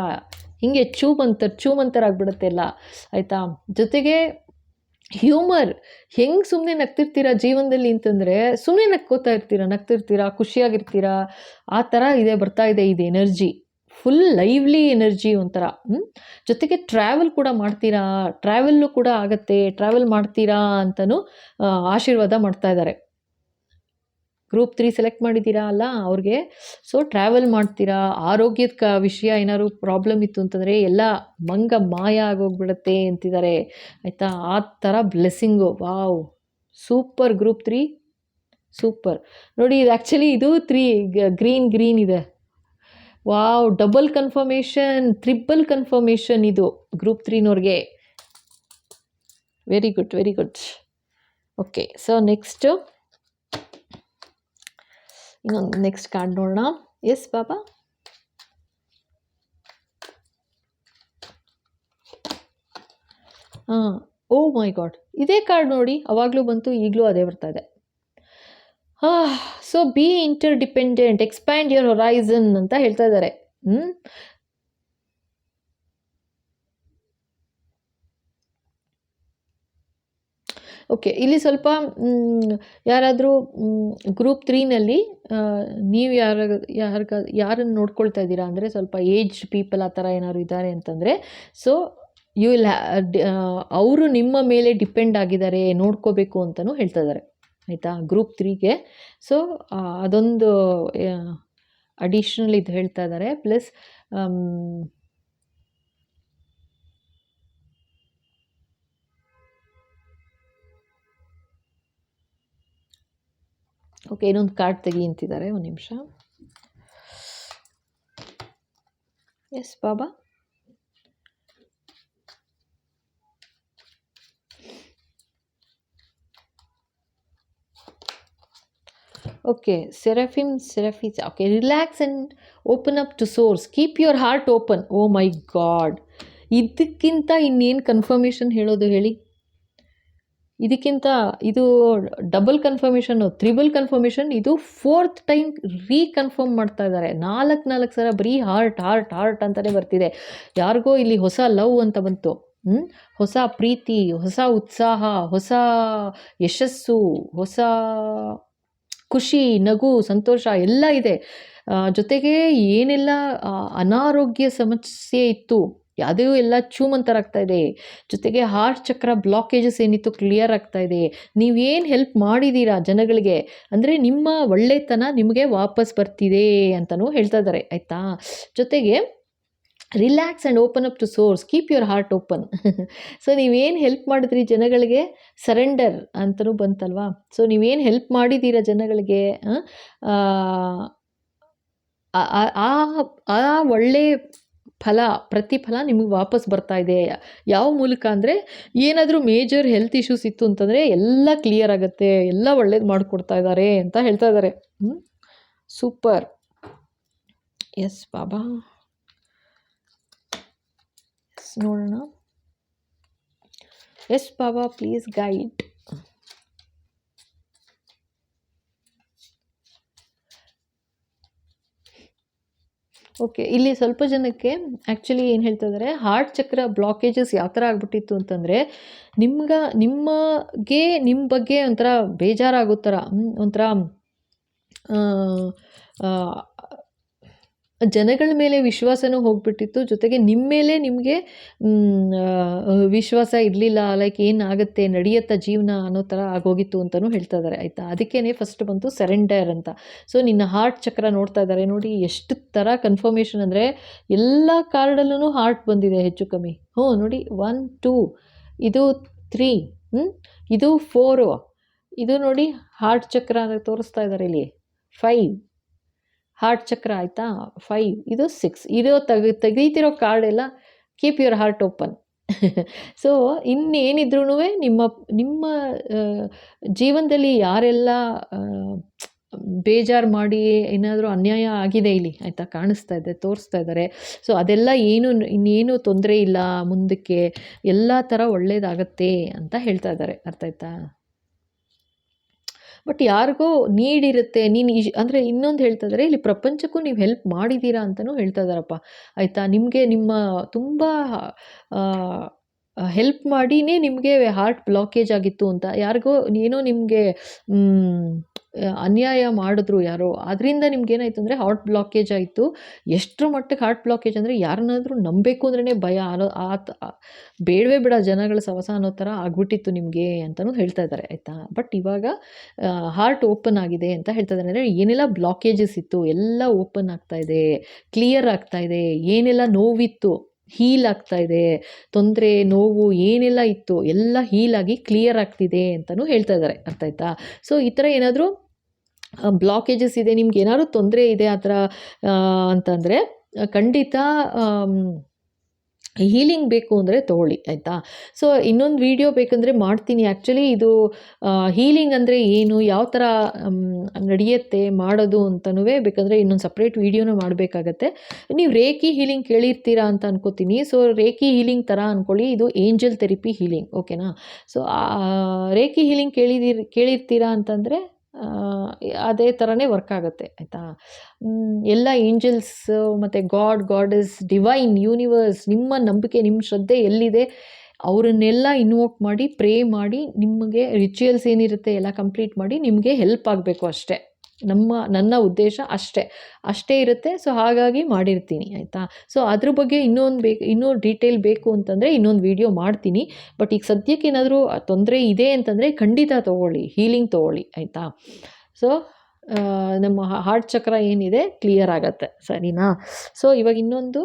ಹೀಗೆ ಚೂಮಂತರ ಆಗಿಬಿಡುತ್ತೆ ಎಲ್ಲ, ಆಯಿತಾ. ಜೊತೆಗೆ ಹ್ಯೂಮರ್, ಹೆಂಗೆ ಸುಮ್ಮನೆ ನಗ್ತಿರ್ತೀರಾ ಜೀವನದಲ್ಲಿ ಅಂತಂದರೆ, ಸುಮ್ಮನೆ ನಗ್ತಿರ್ತೀರಾ, ಖುಷಿಯಾಗಿರ್ತೀರಾ, ಆ ಥರ ಬರ್ತಾ ಇದೆ ಇದು ಎನರ್ಜಿ. ಫುಲ್ ಲೈವ್ಲಿ ಎನರ್ಜಿ ಒಂಥರ. ಜೊತೆಗೆ ಟ್ರಾವೆಲ್ ಕೂಡ ಮಾಡ್ತೀರಾ, ಟ್ರಾವೆಲ್ಲು ಕೂಡ ಆಗತ್ತೆ, ಟ್ರಾವೆಲ್ ಮಾಡ್ತೀರಾ ಅಂತಲೂ ಆಶೀರ್ವಾದ ಮಾಡ್ತಾ ಇದ್ದಾರೆ. ಗ್ರೂಪ್ 3 ಸೆಲೆಕ್ಟ್ ಮಾಡಿದ್ದೀರಾ ಅಲ್ಲ ಅವ್ರಿಗೆ. ಸೊ ಟ್ರಾವೆಲ್ ಮಾಡ್ತೀರಾ, ಆರೋಗ್ಯದ ವಿಷಯ ಏನಾದ್ರು ಪ್ರಾಬ್ಲಮ್ ಇತ್ತು ಅಂತಂದರೆ ಎಲ್ಲ ಮಾಯ ಆಗೋಗ್ಬಿಡುತ್ತೆ ಅಂತಿದ್ದಾರೆ, ಆಯಿತಾ. ಆ ಥರ blessing. Wow, super. Group 3 super. ನೋಡಿ, ಇದು ಆ್ಯಕ್ಚುಲಿ ಇದು 3 ಗ್ರೀನ್ ಇದೆ. Wow, double confirmation, triple confirmation ಇದು ಗ್ರೂಪ್ 3ನವ್ರಿಗೆ. Very good. Okay, so next card ನೋಡೋಣ. Yes Baba. Oh my god, ಇದೇ ಕಾರ್ಡ್ ನೋಡಿ, ಅವಾಗಲೂ ಬಂತು, ಈಗಲೂ ಅದೇ ಬರ್ತಾ ಇದೆ. So be interdependent, expand your horizon ಅಂತ ಹೇಳ್ತಾ ಇದ್ದಾರೆ. ಓಕೆ, ಇಲ್ಲಿ ಸ್ವಲ್ಪ ಯಾರಾದರೂ ಗ್ರೂಪ್ 3ನಲ್ಲಿ ನೀವು ಯಾರನ್ನು ನೋಡ್ಕೊಳ್ತಾ ಇದ್ದೀರಾ ಅಂದರೆ ಸ್ವಲ್ಪ ಏಜ್ ಪೀಪಲ್ ಆ ಥರ ಏನಾದ್ರು ಇದ್ದಾರೆ ಅಂತಂದರೆ, ಸೊ ಯು ವಿಲ್ ಅವರು ನಿಮ್ಮ ಮೇಲೆ ಡಿಪೆಂಡ್ ಆಗಿದ್ದಾರೆ, ನೋಡ್ಕೋಬೇಕು ಅಂತಲೂ ಹೇಳ್ತಾ ಇದ್ದಾರೆ ಆಯಿತಾ, ಗ್ರೂಪ್ 3ಗೆ. ಸೊ ಅದೊಂದು ಅಡಿಷ್ನಲ್ ಇದು ಹೇಳ್ತಾ ಇದ್ದಾರೆ. ಪ್ಲಸ್ ಓಕೆ, ಇನ್ನೊಂದು ಕಾರ್ಡ್ ತೆಗಿ ಅಂತಿದ್ದಾರೆ, ಒಂದು ನಿಮಿಷ. Yes Baba. Okay, seraphs. Okay, relax and open up to source, keep your heart open. Oh my god, ಇದಕ್ಕಿಂತ ಇನ್ನೇನು ಕನ್ಫರ್ಮೇಷನ್ ಹೇಳೋದು ಹೇಳಿ? ಇದಕ್ಕಿಂತ ಇದು ಡಬಲ್ ಕನ್ಫರ್ಮೇಷನ್ನು, ತ್ರಿಬಲ್ ಕನ್ಫರ್ಮೇಷನ್. ಇದು 4th ಟೈಮ್ ರೀಕನ್ಫರ್ಮ್ ಮಾಡ್ತಾ ಇದ್ದಾರೆ. 4 ಸಲ ಬರೀ ಹಾರ್ಟ್ ಹಾರ್ಟ್ ಹಾರ್ಟ್ ಅಂತಲೇ ಬರ್ತಿದೆ. ಯಾರಿಗೋ ಇಲ್ಲಿ ಹೊಸ ಲವ್ ಅಂತ ಬಂತು, ಹೊಸ ಪ್ರೀತಿ, ಹೊಸ ಉತ್ಸಾಹ, ಹೊಸ ಯಶಸ್ಸು, ಹೊಸ ಖುಷಿ, ನಗು, ಸಂತೋಷ ಎಲ್ಲ ಇದೆ. ಜೊತೆಗೆ ಏನೆಲ್ಲ ಅನಾರೋಗ್ಯ ಸಮಸ್ಯೆ ಇತ್ತು ಯಾವುದೇ ಎಲ್ಲ ಚೂಮಂತರಾಗ್ತಾ ಇದೆ. ಜೊತೆಗೆ ಹಾರ್ಟ್ ಚಕ್ರ ಬ್ಲಾಕೇಜಸ್ ಏನಿತ್ತು ಕ್ಲಿಯರ್ ಆಗ್ತಾ ಇದೆ. ನೀವೇನು ಹೆಲ್ಪ್ ಮಾಡಿದ್ದೀರಾ ಜನಗಳಿಗೆ ಅಂದರೆ ನಿಮ್ಮ ಒಳ್ಳೆತನ ನಿಮಗೆ ವಾಪಸ್ ಬರ್ತಿದೆ ಅಂತಲೂ ಹೇಳ್ತಾ ಇದ್ದಾರೆ ಆಯಿತಾ. ಜೊತೆಗೆ relax and open up to source, keep your heart open. So ನೀವೇನು ಹೆಲ್ಪ್ ಮಾಡಿದ್ರಿ ಜನಗಳಿಗೆ, ಸರೆಂಡರ್ ಅಂತಲೂ ಬಂತಲ್ವಾ. ಸೊ ನೀವೇನು ಹೆಲ್ಪ್ ಮಾಡಿದ್ದೀರಾ ಜನಗಳಿಗೆ, ಆ ಒಳ್ಳೆ ಫಲ, ಪ್ರತಿಫಲ ನಿಮಗೆ ವಾಪಸ್ ಬರ್ತಾ ಇದೆ. ಯಾವ ಮೂಲಕ ಅಂದರೆ, ಏನಾದರೂ ಮೇಜರ್ ಹೆಲ್ತ್ ಇಶ್ಯೂಸ್ ಇತ್ತು ಅಂತಂದರೆ ಎಲ್ಲ ಕ್ಲಿಯರ್ ಆಗುತ್ತೆ, ಎಲ್ಲ ಒಳ್ಳೇದು ಮಾಡಿಕೊಡ್ತಾ ಇದ್ದಾರೆ ಅಂತ ಹೇಳ್ತಾ ಇದ್ದಾರೆ. ಸೂಪರ್. ಎಸ್ ಬಾಬಾ, ನೋಡೋಣ. Yes Baba, please guide. Okay, ಇಲ್ಲಿ ಸ್ವಲ್ಪ ಜನಕ್ಕೆ ಆ್ಯಕ್ಚುಲಿ ಏನು ಹೇಳ್ತಾ ಇದ್ದಾರೆ, ಹಾರ್ಟ್ ಚಕ್ರ ಬ್ಲಾಕೇಜಸ್ ಯಾವ ಥರ ಆಗ್ಬಿಟ್ಟಿತ್ತು ಅಂತಂದರೆ, ನಿಮಗೆ ನಿಮ್ಮ ಬಗ್ಗೆ ಒಂಥರ ಬೇಜಾರಾಗೋ ಥರ, ಒಂಥರ ಜನಗಳ ಮೇಲೆ ವಿಶ್ವಾಸನೂ ಹೋಗಿಬಿಟ್ಟಿತ್ತು. ಜೊತೆಗೆ ನಿಮ್ಮ ಮೇಲೆ ನಿಮಗೆ ವಿಶ್ವಾಸ ಇರಲಿಲ್ಲ. ಲೈಕ್ ಏನಾಗುತ್ತೆ, ನಡೆಯುತ್ತಾ ಜೀವನ ಅನ್ನೋ ಥರ ಆಗೋಗಿತ್ತು ಅಂತಲೂ ಹೇಳ್ತಾ ಇದ್ದಾರೆ ಆಯಿತಾ. ಅದಕ್ಕೇ ಫಸ್ಟ್ ಬಂತು ಸರೆಂಡರ್ ಅಂತ. ಸೊ ನಿನ್ನ ಹಾರ್ಟ್ ಚಕ್ರ ನೋಡ್ತಾ ಇದ್ದಾರೆ ನೋಡಿ, ಎಷ್ಟು ಥರ ಕನ್ಫರ್ಮೇಷನ್ ಅಂದರೆ ಎಲ್ಲ ಕಾರ್ಡಲ್ಲೂ ಹಾರ್ಟ್ ಬಂದಿದೆ ಹೆಚ್ಚು ಕಮ್ಮಿ. ನೋಡಿ, 1 2, ಇದು 3, ಇದು 4, ಇದು ನೋಡಿ ಹಾರ್ಟ್ ಚಕ್ರ ಅಂತ ತೋರಿಸ್ತಾ ಇದ್ದಾರೆ ಇಲ್ಲಿ 5 ಹಾರ್ಟ್ ಚಕ್ರ ಆಯಿತಾ, 5, ಇದು 6. ಇದು ತೆಗೀತಿರೋ ಕಾರ್ಡ್ ಎಲ್ಲ keep your heart open. So ಇನ್ನೇನಿದ್ರೂ ನಿಮ್ಮ ಜೀವನದಲ್ಲಿ ಯಾರೆಲ್ಲ ಬೇಜಾರು ಮಾಡಿ ಏನಾದರೂ ಅನ್ಯಾಯ ಆಗಿದೆ ಇಲ್ಲಿ ಆಯಿತಾ, ಕಾಣಿಸ್ತಾ ಇದೆ, ತೋರಿಸ್ತಾ ಇದ್ದಾರೆ. ಸೊ ಅದೆಲ್ಲ ಇನ್ನೇನು ತೊಂದರೆ ಇಲ್ಲ, ಮುಂದಕ್ಕೆ ಎಲ್ಲ ಥರ ಒಳ್ಳೆಯದಾಗತ್ತೆ ಅಂತ ಹೇಳ್ತಾ ಇದ್ದಾರೆ. ಅರ್ಥ ಆಯ್ತಾ? ಬಟ್ ಯಾರಿಗೋ ನೀಡಿರುತ್ತೆ, ನೀನು ಅಂದರೆ ಇನ್ನೊಂದು ಹೇಳ್ತಾ ಇದ್ದಾರೆ ಇಲ್ಲಿ, ಪ್ರಪಂಚಕ್ಕೂ ನೀವು ಹೆಲ್ಪ್ ಮಾಡಿದ್ದೀರಾ ಅಂತಲೂ ಹೇಳ್ತಾ ಇದ್ದಾರಪ್ಪ ಆಯಿತಾ. ನಿಮಗೆ ನಿಮ್ಮ ತುಂಬ ಹೆಲ್ಪ್ ಮಾಡಿನೇ ನಿಮಗೆ ಹಾರ್ಟ್ ಬ್ಲಾಕೇಜ್ ಆಗಿತ್ತು ಅಂತ, ಯಾರಿಗೋ ಏನೋ ನಿಮಗೆ ಅನ್ಯಾಯ ಮಾಡಿದ್ರು ಯಾರೋ, ಅದರಿಂದ ನಿಮ್ಗೇನಾಯಿತು ಅಂದರೆ ಹಾರ್ಟ್ ಬ್ಲಾಕೇಜ್ ಆಯಿತು. ಎಷ್ಟರ ಮಟ್ಟಿಗೆ ಹಾರ್ಟ್ ಬ್ಲಾಕೇಜ್ ಅಂದರೆ, ಯಾರನ್ನಾದರೂ ನಂಬಬೇಕು ಅಂದ್ರೇ ಭಯ, ಬೇಡವೇ ಬೇಡ ಜನಗಳ ಸವಸ ಅನ್ನೋ ಥರ ಆಗ್ಬಿಟ್ಟಿತ್ತು ನಿಮಗೆ ಅಂತಲೂ ಹೇಳ್ತಾ ಇದ್ದಾರೆ ಆಯಿತಾ. ಬಟ್ ಇವಾಗ ಹಾರ್ಟ್ ಓಪನ್ ಆಗಿದೆ ಅಂತ ಹೇಳ್ತಾ ಇದ್ದಾರೆ. ಅಂದರೆ ಏನೆಲ್ಲ ಬ್ಲಾಕೇಜಸ್ ಇತ್ತು ಎಲ್ಲ ಓಪನ್ ಆಗ್ತಾ ಇದೆ, ಕ್ಲಿಯರ್ ಆಗ್ತಾ ಇದೆ. ಏನೆಲ್ಲ ನೋವಿತ್ತು ಹೀಲ್ ಆಗ್ತಾ ಇದೆ, ತೊಂದರೆ ನೋವು ಏನೆಲ್ಲ ಇತ್ತು ಎಲ್ಲ ಹೀಲಾಗಿ ಕ್ಲಿಯರ್ ಆಗ್ತಿದೆ ಅಂತಲೂ ಹೇಳ್ತಾ ಇದ್ದಾರೆ. ಅರ್ಥ ಆಯ್ತಾ? ಸೊ ಈ ಥರ ಏನಾದರೂ ಬ್ಲಾಕೇಜಸ್ ಇದೆ, ನಿಮ್ಗೆ ಏನಾದರೂ ತೊಂದರೆ ಇದೆ ಆ ಥರ ಅಂತಂದರೆ ಖಂಡಿತ ಹೀಲಿಂಗ್ ಬೇಕು ಅಂದರೆ ತೊಗೊಳ್ಳಿ ಆಯಿತಾ. ಸೊ ಇನ್ನೊಂದು ವಿಡಿಯೋ ಬೇಕಂದರೆ ಮಾಡ್ತೀನಿ. ಆ್ಯಕ್ಚುಲಿ ಇದು ಹೀಲಿಂಗ್ ಅಂದರೆ ಏನು, ಯಾವ ಥರ ನಡೆಯುತ್ತೆ ಮಾಡೋದು ಅಂತನೂ ಬೇಕಂದರೆ ಇನ್ನೊಂದು ಸಪ್ರೇಟ್ ವೀಡಿಯೋನ ಮಾಡಬೇಕಾಗತ್ತೆ. ನೀವು ರೇಖಿ ಹೀಲಿಂಗ್ ಕೇಳಿರ್ತೀರಾ ಅಂತ ಅನ್ಕೋತೀನಿ. ಸೊ ರೇಖಿ ಹೀಲಿಂಗ್ ಥರ ಅಂದ್ಕೊಳ್ಳಿ, ಇದು ಏಂಜಲ್ ಥೆರಪಿ ಹೀಲಿಂಗ್, ಓಕೆನಾ. ಸೊ ರೇಖಿ ಹೀಲಿಂಗ್ ಕೇಳಿರ್ತೀರಾ ಅಂತಂದರೆ ಅದೇ ಥರನೇ ವರ್ಕ್ ಆಗುತ್ತೆ ಆಯಿತಾ. ಎಲ್ಲ ಏಂಜಲ್ಸ್ ಮತ್ತು ಗಾಡೆಸ್, ಡಿವೈನ್ ಯೂನಿವರ್ಸ್, ನಿಮ್ಮ ನಂಬಿಕೆ, ನಿಮ್ಮ ಶ್ರದ್ಧೆ ಎಲ್ಲಿದೆ ಅವರನ್ನೆಲ್ಲ ಇನ್ವೋಕ್ ಮಾಡಿ, ಪ್ರೇ ಮಾಡಿ, ನಿಮಗೆ ರಿಚುವಲ್ಸ್ ಏನಿರುತ್ತೆ ಎಲ್ಲ ಕಂಪ್ಲೀಟ್ ಮಾಡಿ ನಿಮಗೆ ಹೆಲ್ಪ್ ಆಗಬೇಕು ಅಷ್ಟೇ. ನನ್ನ ಉದ್ದೇಶ ಅಷ್ಟೇ ಇರುತ್ತೆ. ಸೊ ಹಾಗಾಗಿ ಮಾಡಿರ್ತೀನಿ ಆಯಿತಾ. ಸೊ ಅದ್ರ ಬಗ್ಗೆ ಇನ್ನೂ ಡೀಟೇಲ್ ಬೇಕು ಅಂತಂದರೆ ಇನ್ನೊಂದು ವಿಡಿಯೋ ಮಾಡ್ತೀನಿ. ಬಟ್ ಈಗ ಸದ್ಯಕ್ಕೆ ಏನಾದರೂ ತೊಂದರೆ ಇದೆ ಅಂತಂದರೆ ಖಂಡಿತ ತೊಗೊಳ್ಳಿ, ಹೀಲಿಂಗ್ ತೊಗೊಳ್ಳಿ ಆಯಿತಾ. ಸೊ ನಮ್ಮ ಹಾರ್ಟ್ ಚಕ್ರ ಏನಿದೆ ಕ್ಲಿಯರ್ ಆಗತ್ತೆ, ಸರಿನಾ. ಸೊ ಇವಾಗ ಇನ್ನೊಂದು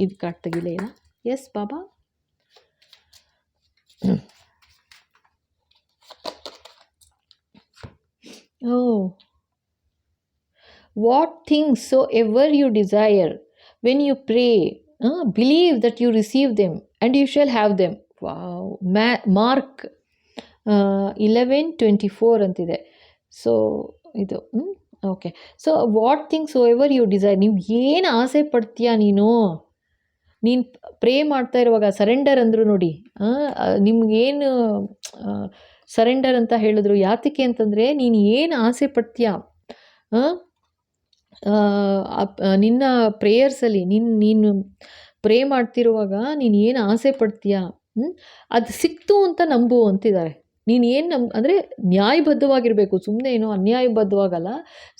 ಇದು ಕಾರ್ಡ್ ತೆಗಿಲೆಯಾ. Yes Baba. Oh, what things soever you desire, when you pray, believe that you receive them and you shall have them. Wow. Mark 11:24 ಅಂತಿದೆ. ಸೊ ಇದು okay. So what things soever you desire, ನೀವು ಏನು ಆಸೆ ಪಡ್ತೀಯಾ, ನೀನು pray ಮಾಡ್ತಾ ಇರುವಾಗ surrender ಅಂದರು ನೋಡಿ. ನಿಮ್ಗೇನು ಸರೆಂಡರ್ ಅಂತ ಹೇಳಿದ್ರು ಯಾತಕ್ಕೆ ಅಂತಂದರೆ, ನೀನು ಏನು ಆಸೆ ಪಡ್ತೀಯಾ ನಿನ್ನ ಪ್ರೇಯರ್ಸಲ್ಲಿ, ನೀನು ಪ್ರೇ ಮಾಡ್ತಿರುವಾಗ ನೀನು ಏನು ಆಸೆ ಪಡ್ತೀಯಾ ಅದು ಸಿಕ್ತು ಅಂತ ನಂಬು ಅಂತಿದ್ದಾರೆ. ನೀನು ಏನು ಅಂದರೆ ನ್ಯಾಯಬದ್ಧವಾಗಿರಬೇಕು, ಸುಮ್ಮನೆ ಏನೋ ಅನ್ಯಾಯಬದ್ಧವಾಗಲ್ಲ.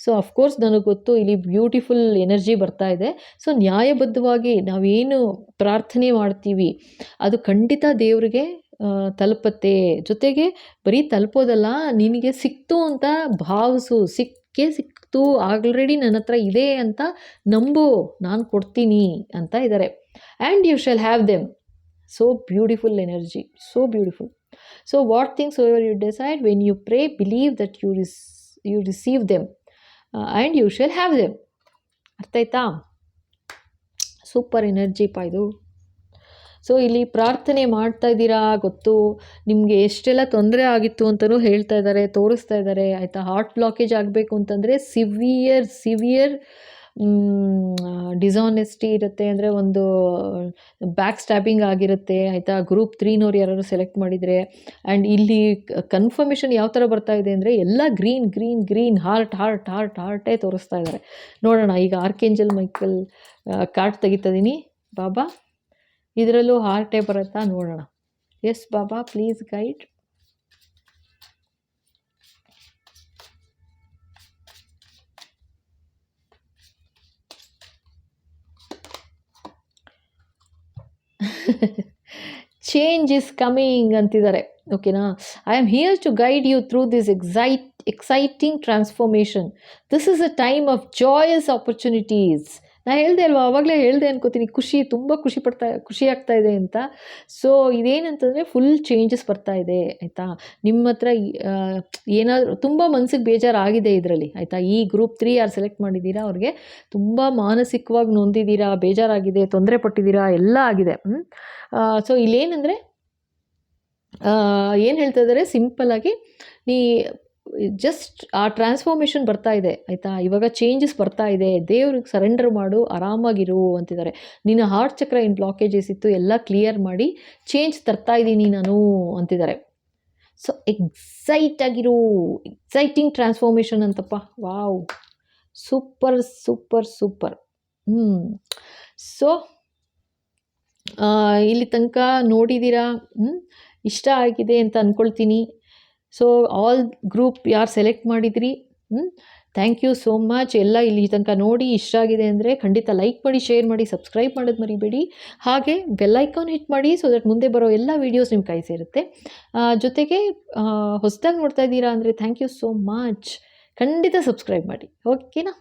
ಸೊ ಅಫ್ಕೋರ್ಸ್ ನನಗೆ ಗೊತ್ತು ಇಲ್ಲಿ ಬ್ಯೂಟಿಫುಲ್ ಎನರ್ಜಿ ಬರ್ತಾ ಇದೆ. ಸೊ ನ್ಯಾಯಬದ್ಧವಾಗಿ ನಾವೇನು ಪ್ರಾರ್ಥನೆ ಮಾಡ್ತೀವಿ ಅದು ಖಂಡಿತ ದೇವರಿಗೆ ತಲುಪತ್ತೆ. ಜೊತೆಗೆ ಬರೀ ತಲುಪೋದಲ್ಲ, ನಿನಗೆ ಸಿಕ್ತು ಅಂತ ಭಾವಿಸು, ಸಿಕ್ತು, ಆಲ್ರೆಡಿ ನನ್ನ ಹತ್ರ ಇದೆ ಅಂತ ನಂಬು, ನಾನು ಕೊಡ್ತೀನಿ ಅಂತ ಇದ್ದಾರೆ. And you shall have them. So beautiful energy, so beautiful. So what things soever you decide, when you pray, believe that you receive them and you shall have them. ಅರ್ಥ ಆಯ್ತಾ? ಸೂಪರ್ ಎನರ್ಜಿ ಪಾ ಇದು. So ಇಲ್ಲಿ ಪ್ರಾರ್ಥನೆ ಮಾಡ್ತಾ ಇದ್ದೀರಾ ಗೊತ್ತು, ನಿಮಗೆ ಎಷ್ಟೆಲ್ಲ ತೊಂದರೆ ಆಗಿತ್ತು ಅಂತಲೂ ಹೇಳ್ತಾ ಇದ್ದಾರೆ, ತೋರಿಸ್ತಾ ಇದ್ದಾರೆ ಆಯಿತಾ. ಹಾರ್ಟ್ ಬ್ಲಾಕೇಜ್ ಆಗಬೇಕು ಅಂತಂದರೆ ಸಿವಿಯರ್ ಡಿಸಾನೆಸ್ಟಿ ಇರುತ್ತೆ, ಅಂದರೆ ಒಂದು ಬ್ಯಾಕ್ ಸ್ಟ್ಯಾಬಿಂಗ್ ಆಗಿರುತ್ತೆ ಆಯಿತಾ. ಗ್ರೂಪ್ 3ನವ್ರು ಯಾರು ಸೆಲೆಕ್ಟ್ ಮಾಡಿದರೆ. ಆ್ಯಂಡ್ ಇಲ್ಲಿ ಕನ್ಫರ್ಮೇಷನ್ ಯಾವ ಥರ ಬರ್ತಾ ಇದೆ ಅಂದರೆ ಎಲ್ಲ ಗ್ರೀನ್ ಹಾರ್ಟೇ ತೋರಿಸ್ತಾ ಇದ್ದಾರೆ. ನೋಡೋಣ, ಈಗ ಆರ್ಕೇಂಜಲ್ ಮೈಕಲ್ ಕಾರ್ಡ್ ತೆಗಿತಾ ಇದ್ದೀನಿ ಬಾಬಾ, ಇದರಲ್ಲೂ ಹಾರ್ಟೇ ಬರುತ್ತಾ ನೋಡೋಣ. Yes Baba, please guide. Change is coming ಅಂತಿದ್ದಾರೆ. ಓಕೆನಾ. I am here to guide you through this exciting transformation. This is a time of joyous opportunities. ನಾನು ಹೇಳಿದೆ ಅಲ್ವಾ, ಆವಾಗಲೇ ಹೇಳಿದೆ ಅನ್ಕೋತೀನಿ, ತುಂಬ ಖುಷಿ ಆಗ್ತಾ ಇದೆ ಅಂತ. ಸೊ ಇದೇನಂತಂದರೆ ಫುಲ್ ಚೇಂಜಸ್ ಬರ್ತಾ ಇದೆ ಆಯಿತಾ. ನಿಮ್ಮ ಹತ್ರ ಏನಾದರೂ ತುಂಬ ಮನಸ್ಸಿಗೆ ಬೇಜಾರಾಗಿದೆ ಇದರಲ್ಲಿ ಆಯಿತಾ. ಈ ಗ್ರೂಪ್ 3 ಯಾರು ಸೆಲೆಕ್ಟ್ ಮಾಡಿದ್ದೀರಾ ಅವ್ರಿಗೆ ತುಂಬ ಮಾನಸಿಕವಾಗಿ ನೊಂದಿದ್ದೀರಾ, ಬೇಜಾರಾಗಿದೆ, ತೊಂದರೆ ಪಟ್ಟಿದ್ದೀರಾ, ಎಲ್ಲ ಆಗಿದೆ. ಸೊ ಇಲ್ಲೇನೆಂದರೆ ಏನು ಹೇಳ್ತಾ ಇದ್ದಾರೆ, ಸಿಂಪಲ್ಲಾಗಿ ಜಸ್ಟ್ ಆ ಟ್ರಾನ್ಸ್ಫಾರ್ಮೇಷನ್ ಬರ್ತಾ ಇದೆ ಆಯಿತಾ. ಇವಾಗ ಚೇಂಜಸ್ ಬರ್ತಾ ಇದೆ, ದೇವ್ರಿಗೆ ಸರೆಂಡರ್ ಮಾಡು, ಆರಾಮಾಗಿರು ಅಂತಿದ್ದಾರೆ. ನಿನ್ನ ಹಾರ್ಟ್ ಚಕ್ರ ಏನು ಬ್ಲಾಕೇಜಸ್ ಇತ್ತು ಎಲ್ಲ ಕ್ಲಿಯರ್ ಮಾಡಿ ಚೇಂಜ್ ತರ್ತಾ ಇದ್ದೀನಿ ನಾನು ಅಂತಿದ್ದಾರೆ. ಸೊ ಎಕ್ಸೈಟಿಂಗ್ ಟ್ರಾನ್ಸ್ಫಾರ್ಮೇಷನ್ ಅಂತಪ್ಪ. Wow, super. ಸೊ ಇಲ್ಲಿ ತನಕ ನೋಡಿದ್ದೀರಾ, ಇಷ್ಟ ಆಗಿದೆ ಅಂತ ಅಂದ್ಕೊಳ್ತೀನಿ. ಸೊ ಆಲ್ ಗ್ರೂಪ್ ಯಾರು ಸೆಲೆಕ್ಟ್ ಮಾಡಿದ್ರಿ, ಥ್ಯಾಂಕ್ ಯು ಸೋ ಮಚ್. ಎಲ್ಲ ಇಲ್ಲಿ ತನಕ ನೋಡಿ ಇಷ್ಟ ಆಗಿದೆ ಅಂದರೆ ಖಂಡಿತ ಲೈಕ್ ಮಾಡಿ, ಶೇರ್ ಮಾಡಿ, ಸಬ್ಸ್ಕ್ರೈಬ್ ಮಾಡೋದು ಮರಿಬೇಡಿ. ಹಾಗೆ ಬೆಲ್ ಐಕಾನ್ ಹಿಟ್ ಮಾಡಿ, ಸೊ ದಟ್ ಮುಂದೆ ಬರೋ ಎಲ್ಲ ವೀಡಿಯೋಸ್ ನಿಮ್ಮ ಕೈ ಸೇರುತ್ತೆ. ಜೊತೆಗೆ ಹೊಸದಾಗಿ ನೋಡ್ತಾ ಇದ್ದೀರಾ ಅಂದರೆ ಥ್ಯಾಂಕ್ ಯು ಸೋ ಮಚ್. ಖಂಡಿತ ಸಬ್ಸ್ಕ್ರೈಬ್ ಮಾಡಿ, ಓಕೆನಾ.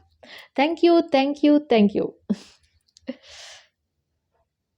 Thank you.